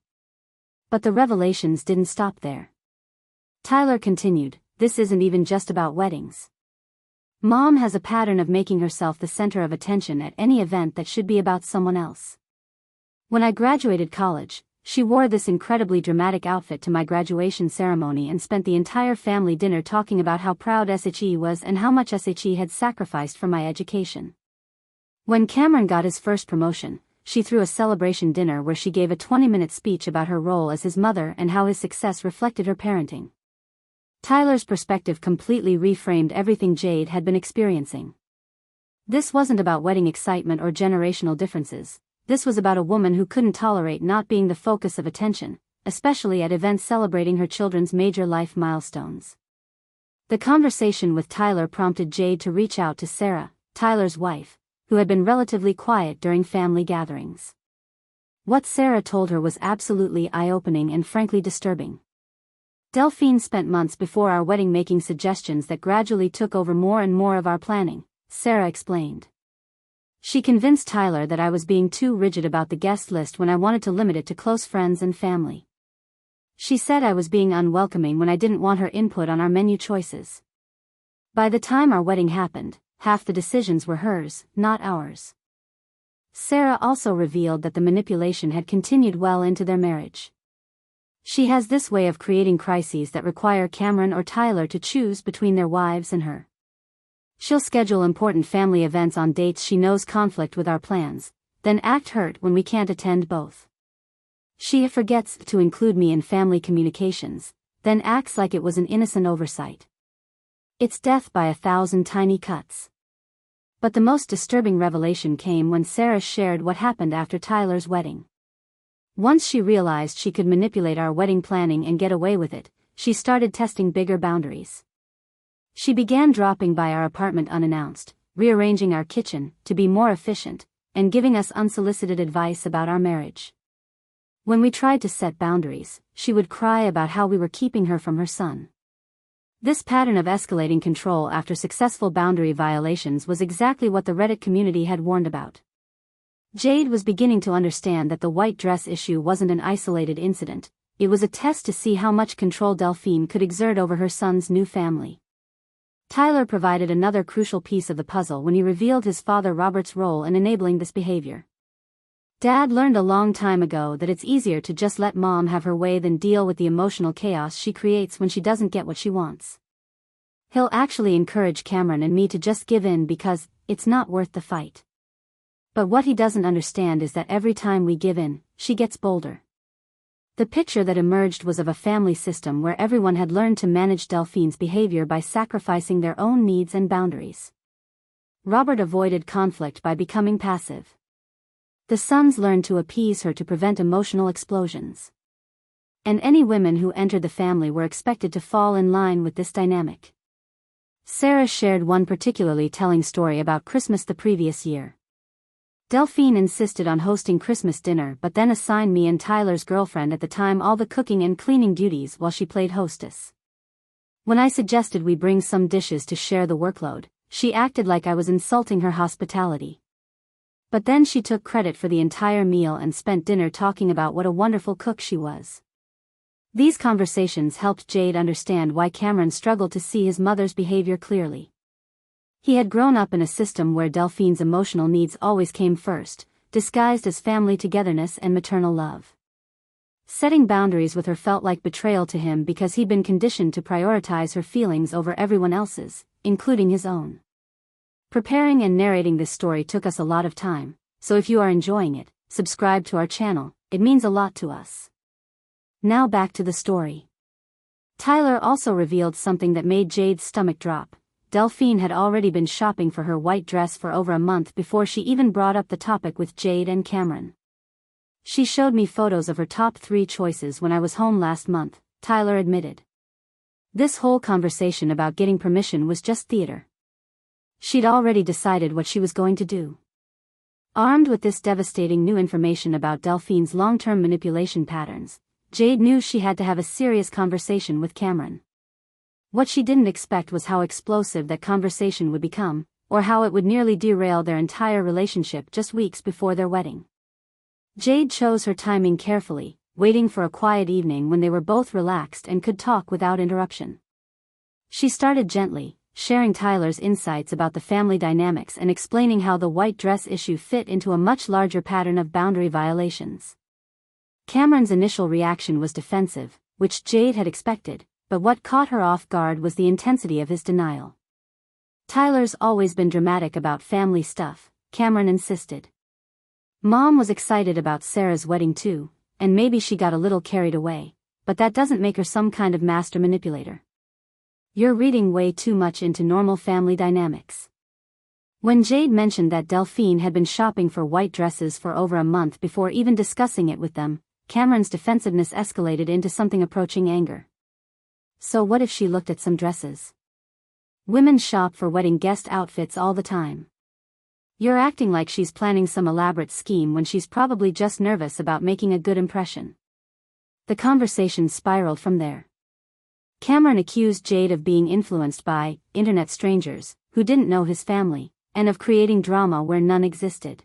But the revelations didn't stop there. Tyler continued, "This isn't even just about weddings. Mom has a pattern of making herself the center of attention at any event that should be about someone else. When I graduated college, she wore this incredibly dramatic outfit to my graduation ceremony and spent the entire family dinner talking about how proud SHE was and how much SHE had sacrificed for my education. When Cameron got his first promotion, she threw a celebration dinner where she gave a 20-minute speech about her role as his mother and how his success reflected her parenting." Tyler's perspective completely reframed everything Jade had been experiencing. This wasn't about wedding excitement or generational differences. This was about a woman who couldn't tolerate not being the focus of attention, especially at events celebrating her children's major life milestones. The conversation with Tyler prompted Jade to reach out to Sarah, Tyler's wife, who had been relatively quiet during family gatherings. What Sarah told her was absolutely eye-opening and frankly disturbing. "Delphine spent months before our wedding making suggestions that gradually took over more and more of our planning," Sarah explained. "She convinced Tyler that I was being too rigid about the guest list when I wanted to limit it to close friends and family. She said I was being unwelcoming when I didn't want her input on our menu choices. By the time our wedding happened, half the decisions were hers, not ours." Sarah also revealed that the manipulation had continued well into their marriage. "She has this way of creating crises that require Cameron or Tyler to choose between their wives and her. She'll schedule important family events on dates she knows conflict with our plans, then act hurt when we can't attend both. She forgets to include me in family communications, then acts like it was an innocent oversight. It's death by 1,000 tiny cuts." But the most disturbing revelation came when Sarah shared what happened after Tyler's wedding. Once she realized she could manipulate our wedding planning and get away with it, she started testing bigger boundaries. She began dropping by our apartment unannounced, rearranging our kitchen to be more efficient, and giving us unsolicited advice about our marriage. When we tried to set boundaries, she would cry about how we were keeping her from her son. This pattern of escalating control after successful boundary violations was exactly what the Reddit community had warned about. Jade was beginning to understand that the white dress issue wasn't an isolated incident, it was a test to see how much control Delphine could exert over her son's new family. Tyler provided another crucial piece of the puzzle when he revealed his father Robert's role in enabling this behavior. "Dad learned a long time ago that it's easier to just let Mom have her way than deal with the emotional chaos she creates when she doesn't get what she wants. He'll actually encourage Cameron and me to just give in because it's not worth the fight. But what he doesn't understand is that every time we give in, she gets bolder." The picture that emerged was of a family system where everyone had learned to manage Delphine's behavior by sacrificing their own needs and boundaries. Robert avoided conflict by becoming passive. The sons learned to appease her to prevent emotional explosions. and any women who entered the family were expected to fall in line with this dynamic. Sarah shared one particularly telling story about Christmas the previous year. Delphine insisted on hosting Christmas dinner but then assigned me and Tyler's girlfriend at the time all the cooking and cleaning duties while she played hostess. When I suggested we bring some dishes to share the workload, she acted like I was insulting her hospitality. But then she took credit for the entire meal and spent dinner talking about what a wonderful cook she was. These conversations helped Jade understand why Cameron struggled to see his mother's behavior clearly. He had grown up in a system where Delphine's emotional needs always came first, disguised as family togetherness and maternal love. Setting boundaries with her felt like betrayal to him because he'd been conditioned to prioritize her feelings over everyone else's, including his own. Preparing and narrating this story took us a lot of time, so if you are enjoying it, subscribe to our channel, it means a lot to us. Now back to the story. Tyler also revealed something that made Jade's stomach drop. Delphine had already been shopping for her white dress for over a month before she even brought up the topic with Jade and Cameron. She showed me photos of her top 3 choices when I was home last month, Tyler admitted. This whole conversation about getting permission was just theater. She'd already decided what she was going to do. Armed with this devastating new information about Delphine's long-term manipulation patterns, Jade knew she had to have a serious conversation with Cameron. What she didn't expect was how explosive that conversation would become, or how it would nearly derail their entire relationship just weeks before their wedding. Jade chose her timing carefully, waiting for a quiet evening when they were both relaxed and could talk without interruption. She started gently, sharing Tyler's insights about the family dynamics and explaining how the white dress issue fit into a much larger pattern of boundary violations. Cameron's initial reaction was defensive, which Jade had expected, but what caught her off guard was the intensity of his denial. Tyler's always been dramatic about family stuff, Cameron insisted. Mom was excited about Sarah's wedding too, and maybe she got a little carried away, but that doesn't make her some kind of master manipulator. You're reading way too much into normal family dynamics. When Jade mentioned that Delphine had been shopping for white dresses for over a month before even discussing it with them, Cameron's defensiveness escalated into something approaching anger. So what if she looked at some dresses? Women shop for wedding guest outfits all the time. You're acting like she's planning some elaborate scheme when she's probably just nervous about making a good impression. The conversation spiraled from there. Cameron accused Jade of being influenced by internet strangers who didn't know his family, and of creating drama where none existed.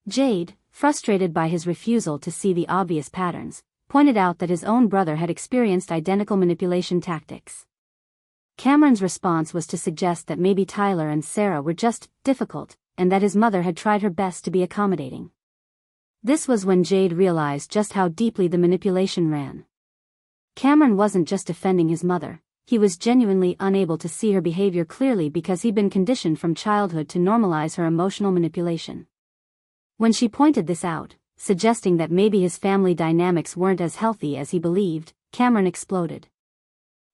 Jade, frustrated by his refusal to see the obvious patterns, pointed out that his own brother had experienced identical manipulation tactics. Cameron's response was to suggest that maybe Tyler and Sarah were just difficult, and that his mother had tried her best to be accommodating. This was when Jade realized just how deeply the manipulation ran. Cameron wasn't just defending his mother, he was genuinely unable to see her behavior clearly because he'd been conditioned from childhood to normalize her emotional manipulation. When she pointed this out, suggesting that maybe his family dynamics weren't as healthy as he believed, Cameron exploded.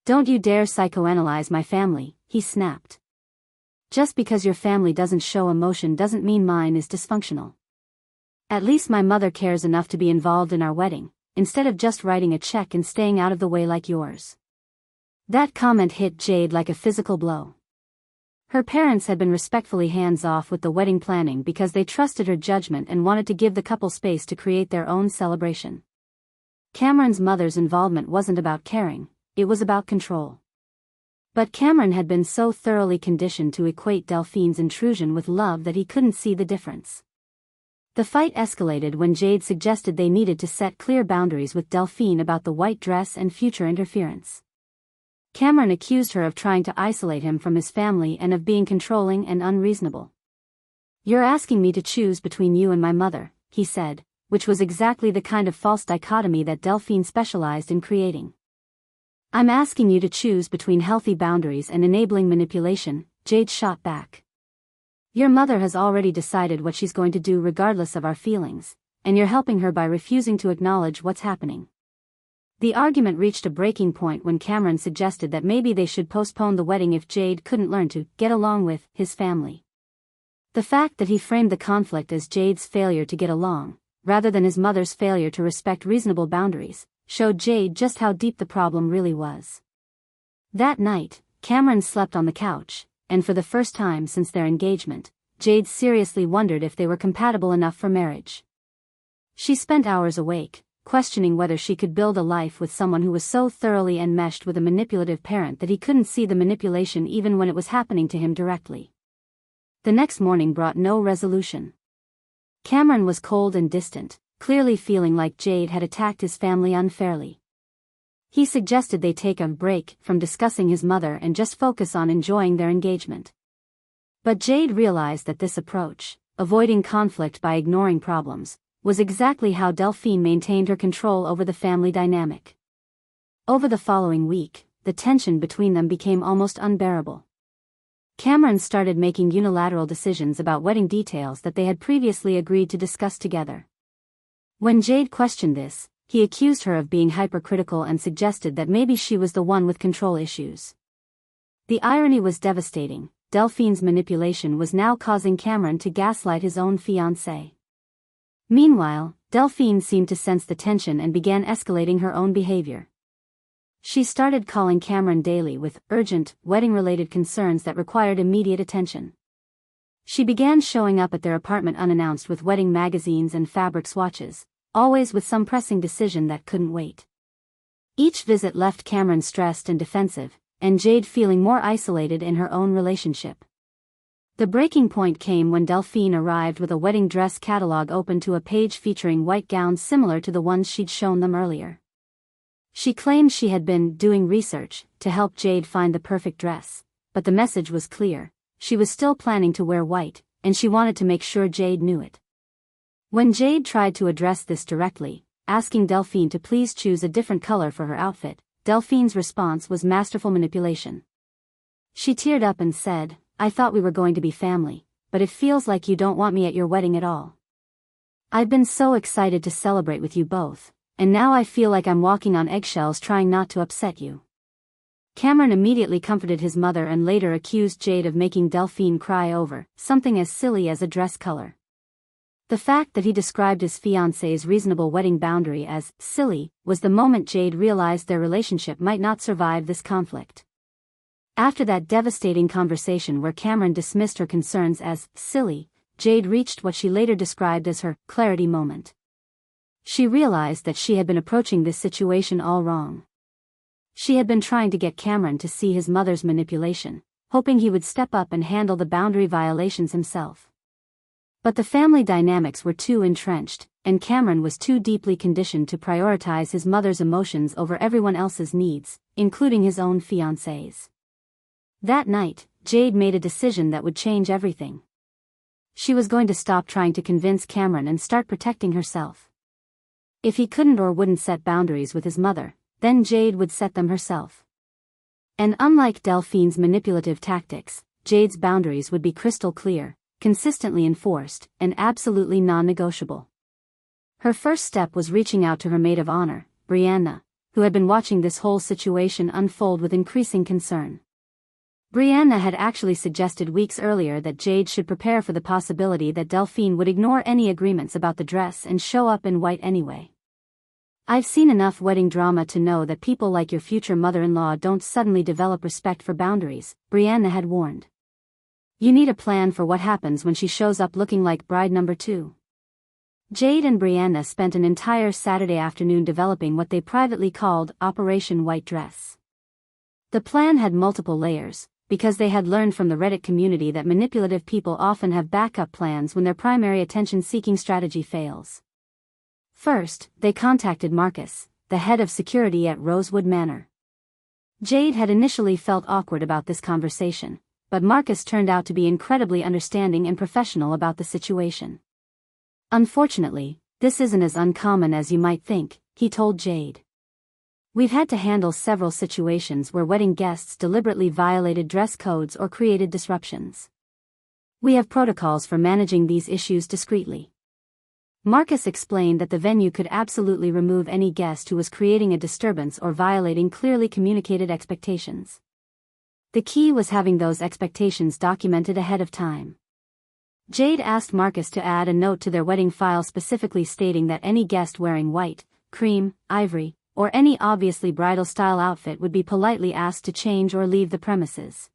"Don't you dare psychoanalyze my family," he snapped. "Just because your family doesn't show emotion doesn't mean mine is dysfunctional. At least my mother cares enough to be involved in our wedding, instead of just writing a check and staying out of the way like yours." That comment hit Jade like a physical blow. Her parents had been respectfully hands-off with the wedding planning because they trusted her judgment and wanted to give the couple space to create their own celebration. Cameron's mother's involvement wasn't about caring, it was about control. But Cameron had been so thoroughly conditioned to equate Delphine's intrusion with love that he couldn't see the difference. The fight escalated when Jade suggested they needed to set clear boundaries with Delphine about the white dress and future interference. Cameron accused her of trying to isolate him from his family and of being controlling and unreasonable. "You're asking me to choose between you and my mother," he said, which was exactly the kind of false dichotomy that Delphine specialized in creating. "I'm asking you to choose between healthy boundaries and enabling manipulation," Jade shot back. "Your mother has already decided what she's going to do regardless of our feelings, and you're helping her by refusing to acknowledge what's happening." The argument reached a breaking point when Cameron suggested that maybe they should postpone the wedding if Jade couldn't learn to get along with his family. The fact that he framed the conflict as Jade's failure to get along, rather than his mother's failure to respect reasonable boundaries, showed Jade just how deep the problem really was. That night, Cameron slept on the couch, and for the first time since their engagement, Jade seriously wondered if they were compatible enough for marriage. She spent hours awake, questioning whether she could build a life with someone who was so thoroughly enmeshed with a manipulative parent that he couldn't see the manipulation even when it was happening to him directly. The next morning brought no resolution. Cameron was cold and distant, clearly feeling like Jade had attacked his family unfairly. He suggested they take a break from discussing his mother and just focus on enjoying their engagement. But Jade realized that this approach, avoiding conflict by ignoring problems, was exactly how Delphine maintained her control over the family dynamic. Over the following week, the tension between them became almost unbearable. Cameron started making unilateral decisions about wedding details that they had previously agreed to discuss together. When Jade questioned this, he accused her of being hypercritical and suggested that maybe she was the one with control issues. The irony was devastating. Delphine's manipulation was now causing Cameron to gaslight his own fiancé. Meanwhile, Delphine seemed to sense the tension and began escalating her own behavior. She started calling Cameron daily with urgent, wedding-related concerns that required immediate attention. She began showing up at their apartment unannounced with wedding magazines and fabric swatches, always with some pressing decision that couldn't wait. Each visit left Cameron stressed and defensive, and Jade feeling more isolated in her own relationship. The breaking point came when Delphine arrived with a wedding dress catalog open to a page featuring white gowns similar to the ones she'd shown them earlier. She claimed she had been doing research to help Jade find the perfect dress, but the message was clear: she was still planning to wear white, and she wanted to make sure Jade knew it. When Jade tried to address this directly, asking Delphine to please choose a different color for her outfit, Delphine's response was masterful manipulation. She teared up and said, "I thought we were going to be family, but it feels like you don't want me at your wedding at all. I've been so excited to celebrate with you both, and now I feel like I'm walking on eggshells trying not to upset you." Cameron immediately comforted his mother and later accused Jade of making Delphine cry over something as silly as a dress color. The fact that he described his fiancée's reasonable wedding boundary as silly was the moment Jade realized their relationship might not survive this conflict. After that devastating conversation where Cameron dismissed her concerns as silly, Jade reached what she later described as her clarity moment. She realized that she had been approaching this situation all wrong. She had been trying to get Cameron to see his mother's manipulation, hoping he would step up and handle the boundary violations himself. But the family dynamics were too entrenched, and Cameron was too deeply conditioned to prioritize his mother's emotions over everyone else's needs, including his own fiancé's. That night, Jade made a decision that would change everything. She was going to stop trying to convince Cameron and start protecting herself. If he couldn't or wouldn't set boundaries with his mother, then Jade would set them herself. And unlike Delphine's manipulative tactics, Jade's boundaries would be crystal clear, consistently enforced, and absolutely non-negotiable. Her first step was reaching out to her maid of honor, Brianna, who had been watching this whole situation unfold with increasing concern. Brianna had actually suggested weeks earlier that Jade should prepare for the possibility that Delphine would ignore any agreements about the dress and show up in white anyway. "I've seen enough wedding drama to know that people like your future mother-in-law don't suddenly develop respect for boundaries," Brianna had warned. "You need a plan for what happens when she shows up looking like bride number 2. Jade and Brianna spent an entire Saturday afternoon developing what they privately called Operation White Dress. The plan had multiple layers, because they had learned from the Reddit community that manipulative people often have backup plans when their primary attention-seeking strategy fails. First, they contacted Marcus, the head of security at Rosewood Manor. Jade had initially felt awkward about this conversation, but Marcus turned out to be incredibly understanding and professional about the situation. "Unfortunately, this isn't as uncommon as you might think," he told Jade. "We've had to handle several situations where wedding guests deliberately violated dress codes or created disruptions. We have protocols for managing these issues discreetly." Marcus explained that the venue could absolutely remove any guest who was creating a disturbance or violating clearly communicated expectations. The key was having those expectations documented ahead of time. Jade asked Marcus to add a note to their wedding file specifically stating that any guest wearing white, cream, ivory, or any obviously bridal-style outfit would be politely asked to change or leave the premises.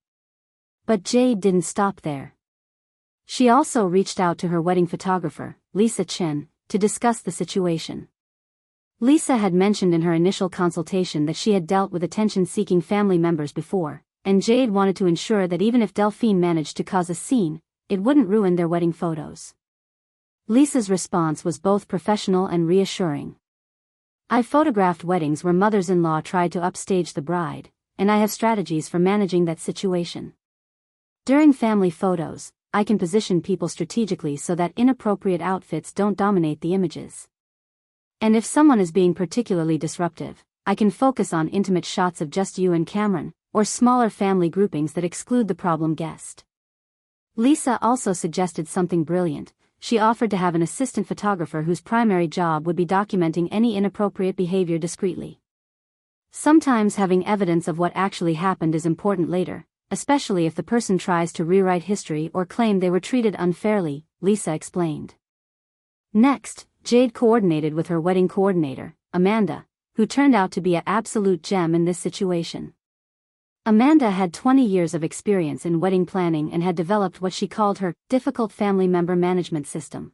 But Jade didn't stop there. She also reached out to her wedding photographer, Lisa Chen, to discuss the situation. Lisa had mentioned in her initial consultation that she had dealt with attention-seeking family members before, and Jade wanted to ensure that even if Delphine managed to cause a scene, it wouldn't ruin their wedding photos. Lisa's response was both professional and reassuring. "I photographed weddings where mothers-in-law tried to upstage the bride, and I have strategies for managing that situation. During family photos, I can position people strategically so that inappropriate outfits don't dominate the images. And if someone is being particularly disruptive, I can focus on intimate shots of just you and Cameron, or smaller family groupings that exclude the problem guest." Lisa also suggested something brilliant. She offered to have an assistant photographer whose primary job would be documenting any inappropriate behavior discreetly. Sometimes having evidence of what actually happened is important later, especially if the person tries to rewrite history or claim they were treated unfairly, Lisa explained. Next, Jade coordinated with her wedding coordinator, Amanda, who turned out to be an absolute gem in this situation. Amanda had 20 years of experience in wedding planning and had developed what she called her difficult family member management system.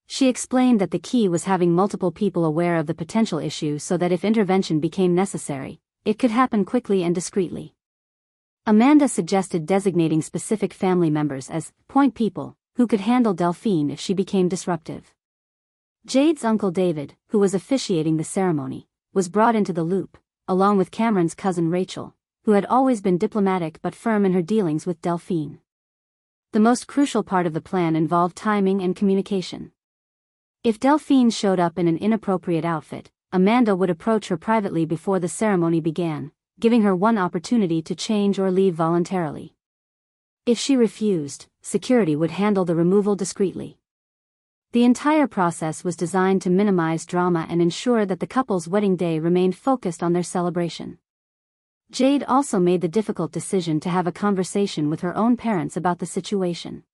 She explained that the key was having multiple people aware of the potential issue so that if intervention became necessary, it could happen quickly and discreetly. Amanda suggested designating specific family members as point people who could handle Delphine if she became disruptive. Jade's uncle David, who was officiating the ceremony, was brought into the loop, along with Cameron's cousin Rachel, who had always been diplomatic but firm in her dealings with Delphine. The most crucial part of the plan involved timing and communication. If Delphine showed up in an inappropriate outfit, Amanda would approach her privately before the ceremony began, giving her one opportunity to change or leave voluntarily. If she refused, security would handle the removal discreetly. The entire process was designed to minimize drama and ensure that the couple's wedding day remained focused on their celebration. Jade also made the difficult decision to have a conversation with her own parents about the situation.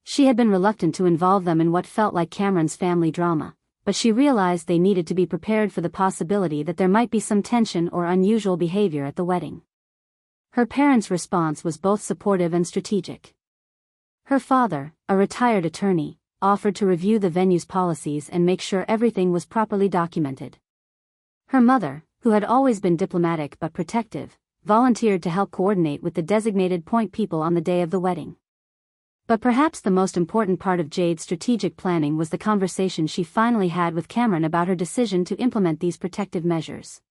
She had been reluctant to involve them in what felt like Cameron's family drama, but she realized they needed to be prepared for the possibility that there might be some tension or unusual behavior at the wedding. Her parents' response was both supportive and strategic. Her father, a retired attorney, offered to review the venue's policies and make sure everything was properly documented. Her mother, who had always been diplomatic but protective, volunteered to help coordinate with the designated point people on the day of the wedding. But perhaps the most important part of Jade's strategic planning was the conversation she finally had with Cameron about her decision to implement these protective measures.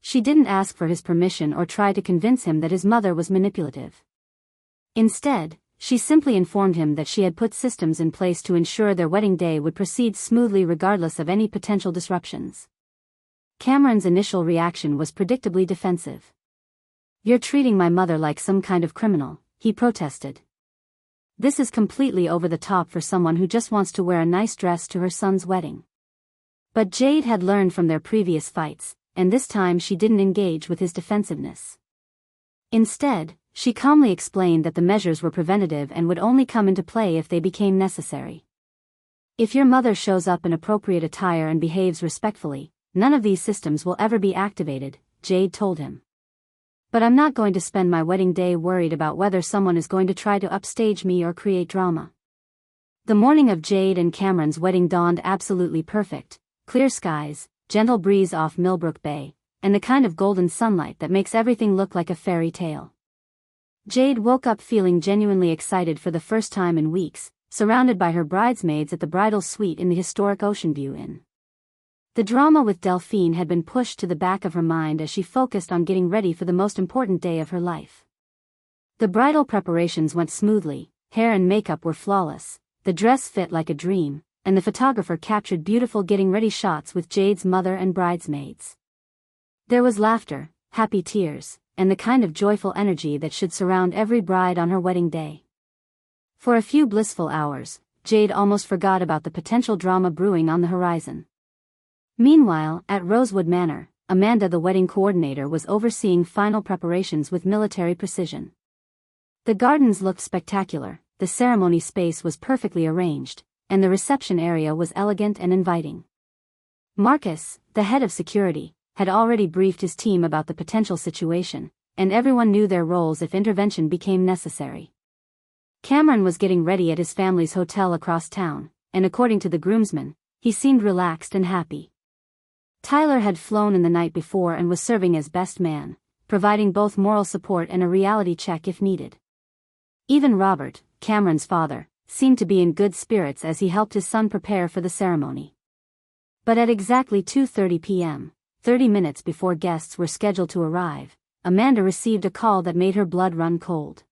She didn't ask for his permission or try to convince him that his mother was manipulative. Instead, she simply informed him that she had put systems in place to ensure their wedding day would proceed smoothly regardless of any potential disruptions. Cameron's initial reaction was predictably defensive. "You're treating my mother like some kind of criminal," he protested. "This is completely over the top for someone who just wants to wear a nice dress to her son's wedding." But Jade had learned from their previous fights, and this time she didn't engage with his defensiveness. Instead, she calmly explained that the measures were preventative and would only come into play if they became necessary. "If your mother shows up in appropriate attire and behaves respectfully, none of these systems will ever be activated," Jade told him. "But I'm not going to spend my wedding day worried about whether someone is going to try to upstage me or create drama." The morning of Jade and Cameron's wedding dawned absolutely perfect: clear skies, gentle breeze off Millbrook Bay, and the kind of golden sunlight that makes everything look like a fairy tale. Jade woke up feeling genuinely excited for the first time in weeks, surrounded by her bridesmaids at the bridal suite in the historic Ocean View Inn. The drama with Delphine had been pushed to the back of her mind as she focused on getting ready for the most important day of her life. The bridal preparations went smoothly, hair and makeup were flawless, the dress fit like a dream, and the photographer captured beautiful getting-ready shots with Jade's mother and bridesmaids. There was laughter, happy tears, and the kind of joyful energy that should surround every bride on her wedding day. For a few blissful hours, Jade almost forgot about the potential drama brewing on the horizon. Meanwhile, at Rosewood Manor, Amanda, the wedding coordinator, was overseeing final preparations with military precision. The gardens looked spectacular, the ceremony space was perfectly arranged, and the reception area was elegant and inviting. Marcus, the head of security, had already briefed his team about the potential situation, and everyone knew their roles if intervention became necessary. Cameron was getting ready at his family's hotel across town, and according to the groomsmen, he seemed relaxed and happy. Tyler had flown in the night before and was serving as best man, providing both moral support and a reality check if needed. Even Robert, Cameron's father, seemed to be in good spirits as he helped his son prepare for the ceremony. But at exactly 2:30 p.m., 30 minutes before guests were scheduled to arrive, Amanda received a call that made her blood run cold.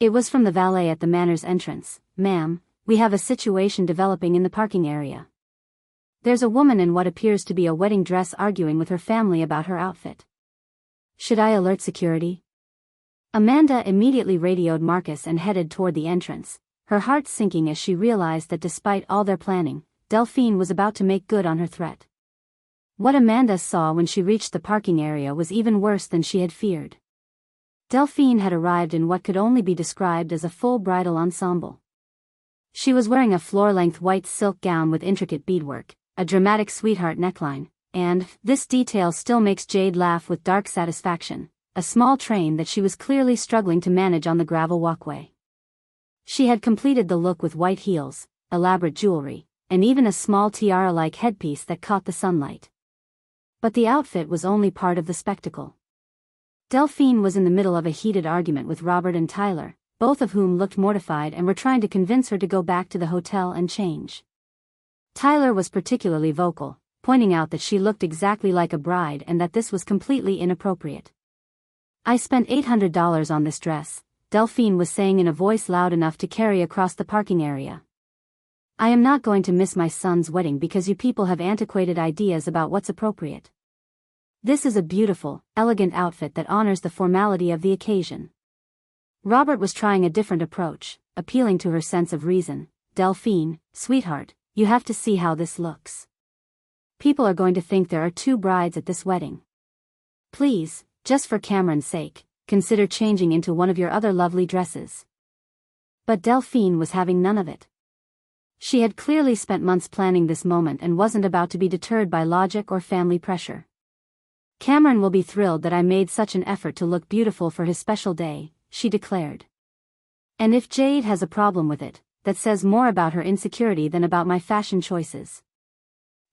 It was from the valet at the manor's entrance. "Ma'am, we have a situation developing in the parking area. There's a woman in what appears to be a wedding dress arguing with her family about her outfit. Should I alert security?" Amanda immediately radioed Marcus and headed toward the entrance, her heart sinking as she realized that despite all their planning, Delphine was about to make good on her threat. What Amanda saw when she reached the parking area was even worse than she had feared. Delphine had arrived in what could only be described as a full bridal ensemble. She was wearing a floor-length white silk gown with intricate beadwork, a dramatic sweetheart neckline, and, this detail still makes Jade laugh with dark satisfaction, a small train that she was clearly struggling to manage on the gravel walkway. She had completed the look with white heels, elaborate jewelry, and even a small tiara-like headpiece that caught the sunlight. But the outfit was only part of the spectacle. Delphine was in the middle of a heated argument with Robert and Tyler, both of whom looked mortified and were trying to convince her to go back to the hotel and change. Tyler was particularly vocal, pointing out that she looked exactly like a bride and that this was completely inappropriate. "I spent $800 on this dress," Delphine was saying in a voice loud enough to carry across the parking area. "I am not going to miss my son's wedding because you people have antiquated ideas about what's appropriate. This is a beautiful, elegant outfit that honors the formality of the occasion." Robert was trying a different approach, appealing to her sense of reason. "Delphine, sweetheart, you have to see how this looks. People are going to think there are two brides at this wedding. Please, just for Cameron's sake, consider changing into one of your other lovely dresses." But Delphine was having none of it. She had clearly spent months planning this moment and wasn't about to be deterred by logic or family pressure. "Cameron will be thrilled that I made such an effort to look beautiful for his special day," she declared. "And if Jade has a problem with it, that says more about her insecurity than about my fashion choices."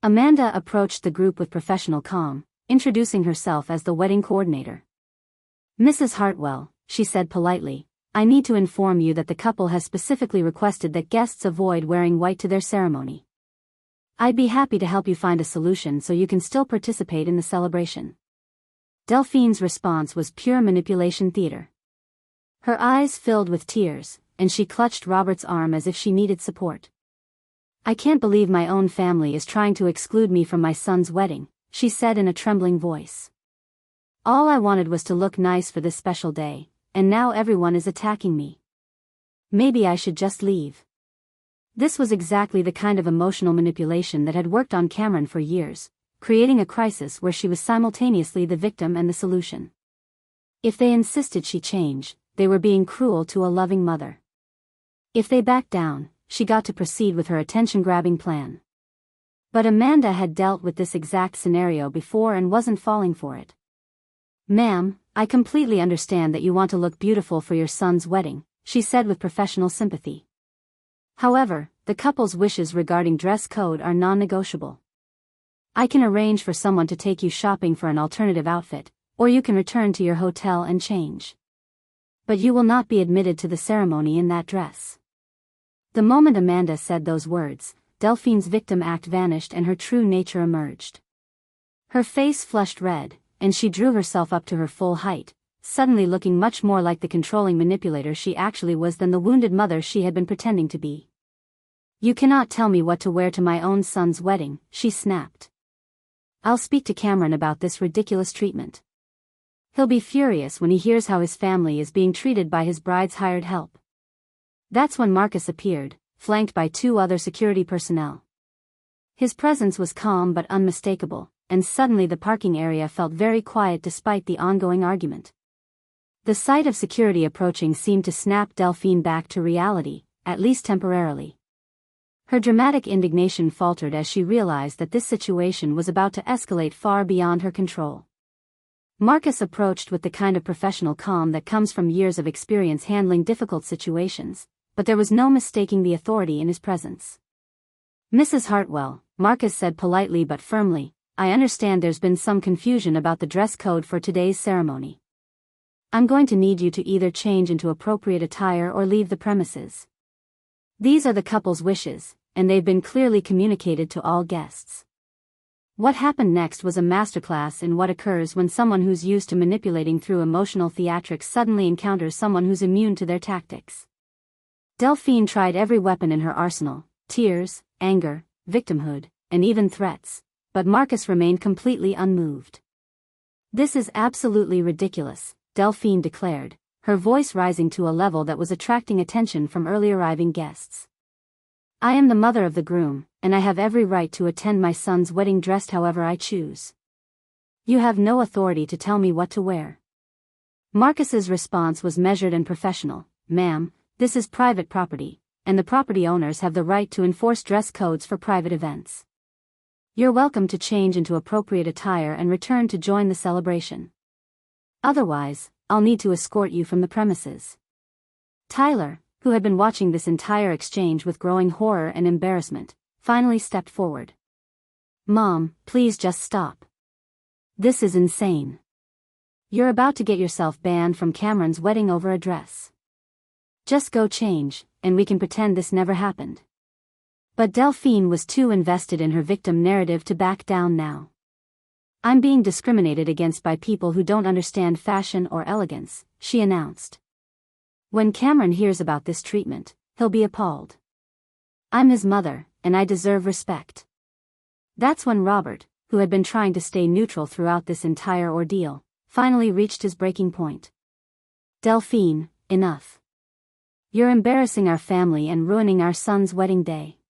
Amanda approached the group with professional calm, introducing herself as the wedding coordinator. "Mrs. Hartwell," she said politely, "I need to inform you that the couple has specifically requested that guests avoid wearing white to their ceremony. I'd be happy to help you find a solution so you can still participate in the celebration." Delphine's response was pure manipulation theater. Her eyes filled with tears, and she clutched Robert's arm as if she needed support. "I can't believe my own family is trying to exclude me from my son's wedding," she said in a trembling voice. "All I wanted was to look nice for this special day, and now everyone is attacking me. Maybe I should just leave." This was exactly the kind of emotional manipulation that had worked on Cameron for years, creating a crisis where she was simultaneously the victim and the solution. If they insisted she change, they were being cruel to a loving mother. If they backed down, she got to proceed with her attention-grabbing plan. But Amanda had dealt with this exact scenario before and wasn't falling for it. "Ma'am, I completely understand that you want to look beautiful for your son's wedding," she said with professional sympathy. "However, the couple's wishes regarding dress code are non-negotiable. I can arrange for someone to take you shopping for an alternative outfit, or you can return to your hotel and change. But you will not be admitted to the ceremony in that dress." The moment Amanda said those words, Delphine's victim act vanished and her true nature emerged. Her face flushed red, and she drew herself up to her full height, suddenly looking much more like the controlling manipulator she actually was than the wounded mother she had been pretending to be. "You cannot tell me what to wear to my own son's wedding," she snapped. "I'll speak to Cameron about this ridiculous treatment. He'll be furious when he hears how his family is being treated by his bride's hired help." That's when Marcus appeared, flanked by two other security personnel. His presence was calm but unmistakable, and suddenly the parking area felt very quiet despite the ongoing argument. The sight of security approaching seemed to snap Delphine back to reality, at least temporarily. Her dramatic indignation faltered as she realized that this situation was about to escalate far beyond her control. Marcus approached with the kind of professional calm that comes from years of experience handling difficult situations, but there was no mistaking the authority in his presence. "Mrs. Hartwell," Marcus said politely but firmly, "I understand there's been some confusion about the dress code for today's ceremony. I'm going to need you to either change into appropriate attire or leave the premises. These are the couple's wishes, and they've been clearly communicated to all guests." What happened next was a masterclass in what occurs when someone who's used to manipulating through emotional theatrics suddenly encounters someone who's immune to their tactics. Delphine tried every weapon in her arsenal: tears, anger, victimhood, and even threats, but Marcus remained completely unmoved. "This is absolutely ridiculous," Delphine declared, her voice rising to a level that was attracting attention from early arriving guests. "I am the mother of the groom, and I have every right to attend my son's wedding dressed however I choose. You have no authority to tell me what to wear." Marcus's response was measured and professional. "Ma'am, this is private property, and the property owners have the right to enforce dress codes for private events. You're welcome to change into appropriate attire and return to join the celebration. Otherwise, I'll need to escort you from the premises." Tyler, who had been watching this entire exchange with growing horror and embarrassment, finally stepped forward. "Mom, please just stop. This is insane. You're about to get yourself banned from Cameron's wedding over a dress. Just go change, and we can pretend this never happened." But Delphine was too invested in her victim narrative to back down now. "I'm being discriminated against by people who don't understand fashion or elegance," she announced. "When Cameron hears about this treatment, he'll be appalled. I'm his mother, and I deserve respect." That's when Robert, who had been trying to stay neutral throughout this entire ordeal, finally reached his breaking point. "Delphine, enough. You're embarrassing our family and ruining our son's wedding day.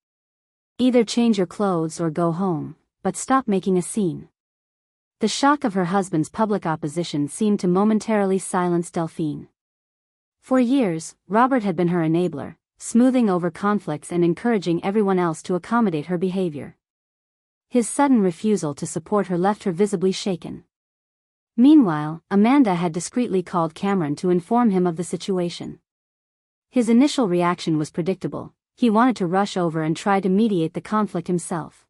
Either change your clothes or go home, but stop making a scene." The shock of her husband's public opposition seemed to momentarily silence Delphine. For years, Robert had been her enabler, smoothing over conflicts and encouraging everyone else to accommodate her behavior. His sudden refusal to support her left her visibly shaken. Meanwhile, Amanda had discreetly called Cameron to inform him of the situation. His initial reaction was predictable. He wanted to rush over and try to mediate the conflict himself.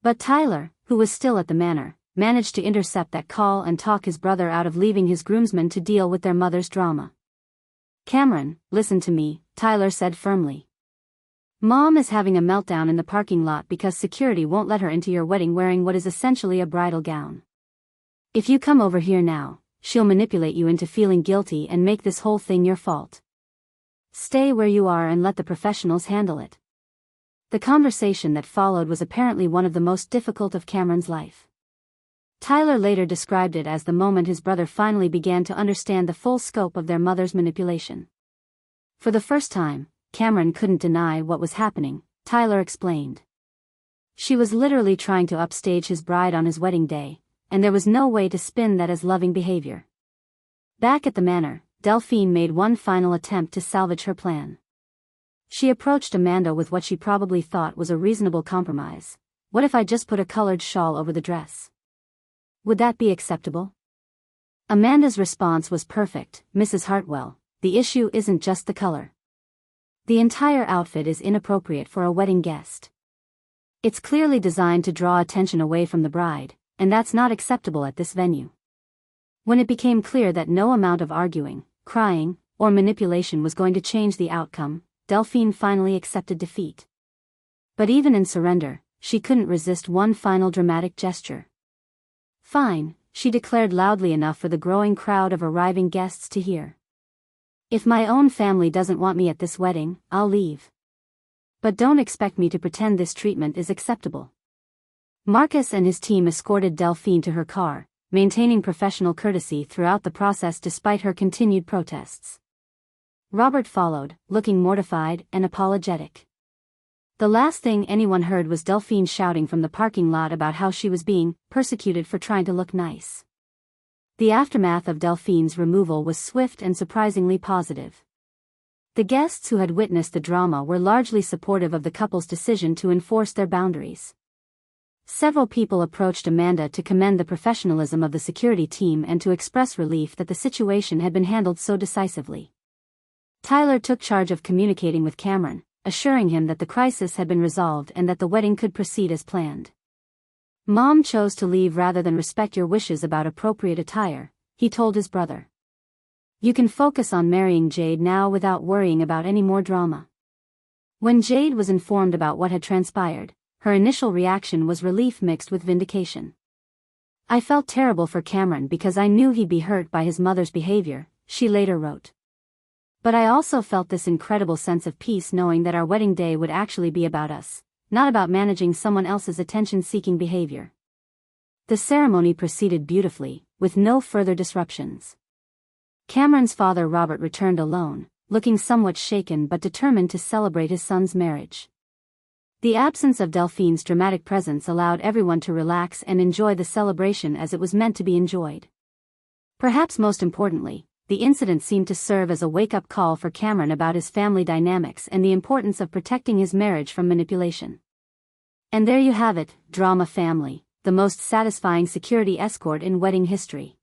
But Tyler, who was still at the manor, managed to intercept that call and talk his brother out of leaving his groomsmen to deal with their mother's drama. "Cameron, listen to me," Tyler said firmly. "Mom is having a meltdown in the parking lot because security won't let her into your wedding wearing what is essentially a bridal gown. If you come over here now, she'll manipulate you into feeling guilty and make this whole thing your fault. Stay where you are and let the professionals handle it." The conversation that followed was apparently one of the most difficult of Cameron's life. Tyler later described it as the moment his brother finally began to understand the full scope of their mother's manipulation. For the first time, Cameron couldn't deny what was happening, Tyler explained. She was literally trying to upstage his bride on his wedding day, and there was no way to spin that as loving behavior. Back at the manor, Delphine made one final attempt to salvage her plan. She approached Amanda with what she probably thought was a reasonable compromise. "What if I just put a colored shawl over the dress? Would that be acceptable?" Amanda's response was perfect. "Mrs. Hartwell, the issue isn't just the color. The entire outfit is inappropriate for a wedding guest. It's clearly designed to draw attention away from the bride, and that's not acceptable at this venue." When it became clear that no amount of arguing, crying, or manipulation was going to change the outcome, Delphine finally accepted defeat. But even in surrender, she couldn't resist one final dramatic gesture. "Fine," she declared loudly enough for the growing crowd of arriving guests to hear. "If my own family doesn't want me at this wedding, I'll leave. But don't expect me to pretend this treatment is acceptable." Marcus and his team escorted Delphine to her car, maintaining professional courtesy throughout the process despite her continued protests. Robert followed, looking mortified and apologetic. The last thing anyone heard was Delphine shouting from the parking lot about how she was being persecuted for trying to look nice. The aftermath of Delphine's removal was swift and surprisingly positive. The guests who had witnessed the drama were largely supportive of the couple's decision to enforce their boundaries. Several people approached Amanda to commend the professionalism of the security team and to express relief that the situation had been handled so decisively. Tyler took charge of communicating with Cameron, assuring him that the crisis had been resolved and that the wedding could proceed as planned. "Mom chose to leave rather than respect your wishes about appropriate attire," he told his brother. "You can focus on marrying Jade now without worrying about any more drama." When Jade was informed about what had transpired, her initial reaction was relief mixed with vindication. "I felt terrible for Cameron because I knew he'd be hurt by his mother's behavior," she later wrote. "But I also felt this incredible sense of peace knowing that our wedding day would actually be about us, not about managing someone else's attention-seeking behavior." The ceremony proceeded beautifully, with no further disruptions. Cameron's father Robert returned alone, looking somewhat shaken but determined to celebrate his son's marriage. The absence of Delphine's dramatic presence allowed everyone to relax and enjoy the celebration as it was meant to be enjoyed. Perhaps most importantly, the incident seemed to serve as a wake-up call for Cameron about his family dynamics and the importance of protecting his marriage from manipulation. And there you have it, drama family, the most satisfying security escort in wedding history.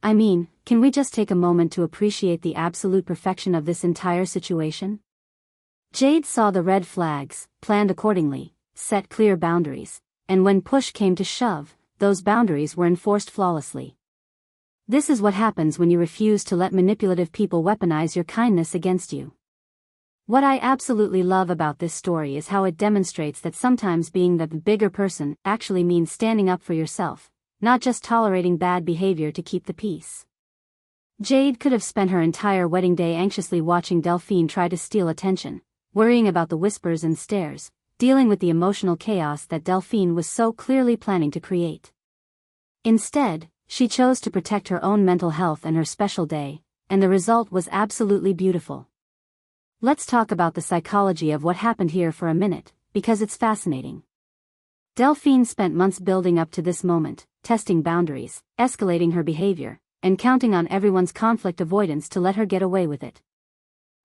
I mean, can we just take a moment to appreciate the absolute perfection of this entire situation? Jade saw the red flags, planned accordingly, set clear boundaries, and when push came to shove, those boundaries were enforced flawlessly. This is what happens when you refuse to let manipulative people weaponize your kindness against you. What I absolutely love about this story is how it demonstrates that sometimes being the bigger person actually means standing up for yourself, not just tolerating bad behavior to keep the peace. Jade could have spent her entire wedding day anxiously watching Delphine try to steal attention, worrying about the whispers and stares, dealing with the emotional chaos that Delphine was so clearly planning to create. Instead, she chose to protect her own mental health and her special day, and the result was absolutely beautiful. Let's talk about the psychology of what happened here for a minute, because it's fascinating. Delphine spent months building up to this moment, testing boundaries, escalating her behavior, and counting on everyone's conflict avoidance to let her get away with it.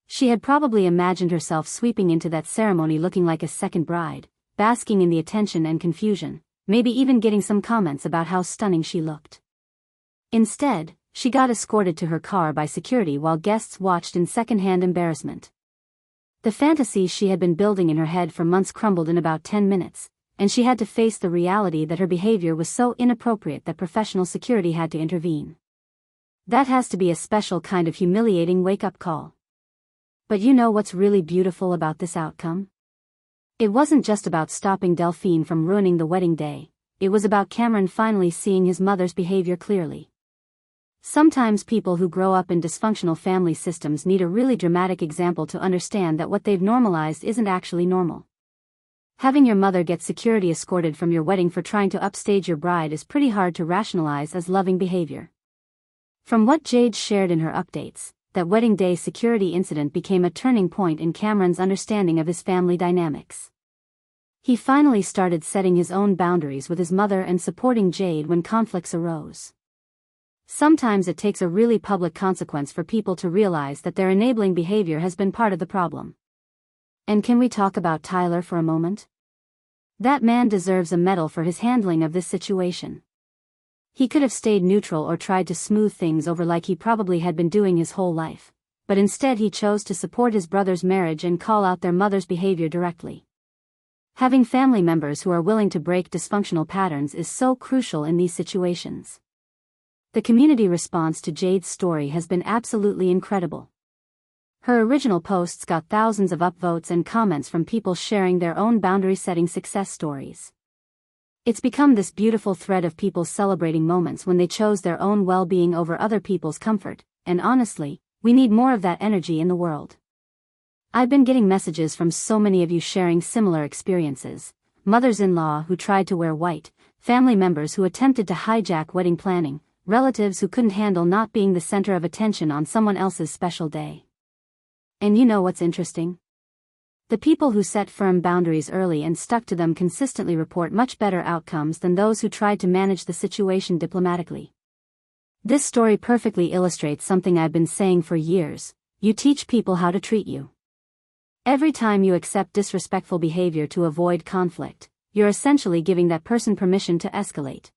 She had probably imagined herself sweeping into that ceremony looking like a second bride, basking in the attention and confusion, maybe even getting some comments about how stunning she looked. Instead, she got escorted to her car by security while guests watched in second-hand embarrassment. The fantasy she had been building in her head for months crumbled in about 10 minutes, and she had to face the reality that her behavior was so inappropriate that professional security had to intervene. That has to be a special kind of humiliating wake-up call. But you know what's really beautiful about this outcome? It wasn't just about stopping Delphine from ruining the wedding day, it was about Cameron finally seeing his mother's behavior clearly. Sometimes people who grow up in dysfunctional family systems need a really dramatic example to understand that what they've normalized isn't actually normal. Having your mother get security escorted from your wedding for trying to upstage your bride is pretty hard to rationalize as loving behavior. From what Jade shared in her updates, that wedding day security incident became a turning point in Cameron's understanding of his family dynamics. He finally started setting his own boundaries with his mother and supporting Jade when conflicts arose. Sometimes it takes a really public consequence for people to realize that their enabling behavior has been part of the problem. And can we talk about Tyler for a moment? That man deserves a medal for his handling of this situation. He could have stayed neutral or tried to smooth things over like he probably had been doing his whole life, but instead he chose to support his brother's marriage and call out their mother's behavior directly. Having family members who are willing to break dysfunctional patterns is so crucial in these situations. The community response to Jade's story has been absolutely incredible. Her original posts got thousands of upvotes and comments from people sharing their own boundary-setting success stories. It's become this beautiful thread of people celebrating moments when they chose their own well-being over other people's comfort, and honestly, we need more of that energy in the world. I've been getting messages from so many of you sharing similar experiences: mothers-in-law who tried to wear white, family members who attempted to hijack wedding planning, relatives who couldn't handle not being the center of attention on someone else's special day. And you know what's interesting? The people who set firm boundaries early and stuck to them consistently report much better outcomes than those who tried to manage the situation diplomatically. This story perfectly illustrates something I've been saying for years: you teach people how to treat you. Every time you accept disrespectful behavior to avoid conflict, you're essentially giving that person permission to escalate.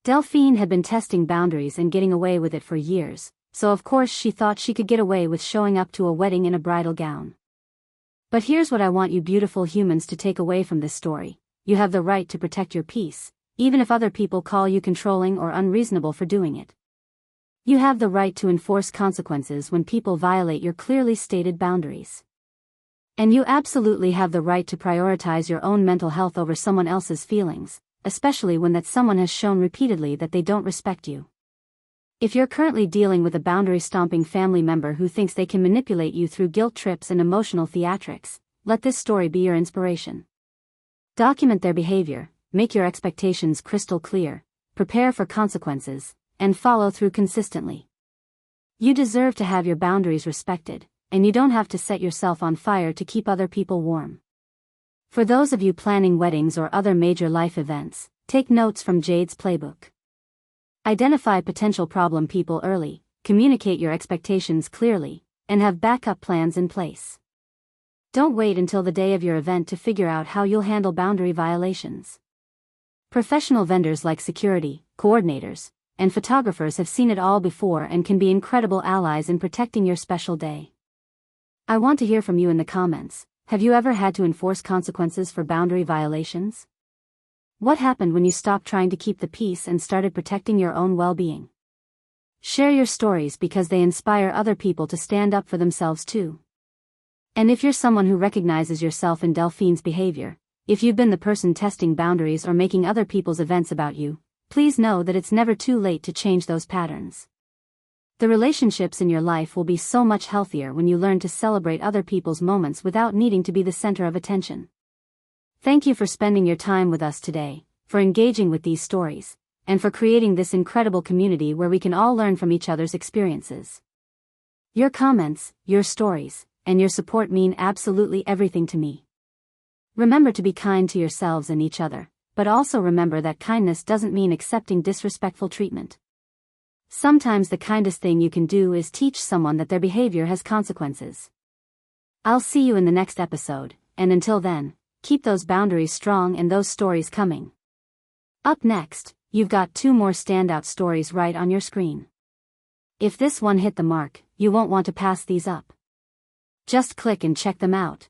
Delphine had been testing boundaries and getting away with it for years, so of course she thought she could get away with showing up to a wedding in a bridal gown. But here's what I want you beautiful humans to take away from this story: you have the right to protect your peace, even if other people call you controlling or unreasonable for doing it. You have the right to enforce consequences when people violate your clearly stated boundaries. And you absolutely have the right to prioritize your own mental health over someone else's feelings, especially when that someone has shown repeatedly that they don't respect you. If you're currently dealing with a boundary-stomping family member who thinks they can manipulate you through guilt trips and emotional theatrics, let this story be your inspiration. Document their behavior, make your expectations crystal clear, prepare for consequences, and follow through consistently. You deserve to have your boundaries respected, and you don't have to set yourself on fire to keep other people warm. For those of you planning weddings or other major life events, take notes from Jade's playbook. Identify potential problem people early, communicate your expectations clearly, and have backup plans in place. Don't wait until the day of your event to figure out how you'll handle boundary violations. Professional vendors like security, coordinators, and photographers have seen it all before and can be incredible allies in protecting your special day. I want to hear from you in the comments. Have you ever had to enforce consequences for boundary violations? What happened when you stopped trying to keep the peace and started protecting your own well-being? Share your stories because they inspire other people to stand up for themselves too. And if you're someone who recognizes yourself in Delphine's behavior, if you've been the person testing boundaries or making other people's events about you, please know that it's never too late to change those patterns. The relationships in your life will be so much healthier when you learn to celebrate other people's moments without needing to be the center of attention. Thank you for spending your time with us today, for engaging with these stories, and for creating this incredible community where we can all learn from each other's experiences. Your comments, your stories, and your support mean absolutely everything to me. Remember to be kind to yourselves and each other, but also remember that kindness doesn't mean accepting disrespectful treatment. Sometimes the kindest thing you can do is teach someone that their behavior has consequences. I'll see you in the next episode, and until then, keep those boundaries strong and those stories coming. Up next, you've got 2 more standout stories right on your screen. If this one hit the mark, you won't want to pass these up. Just click and check them out.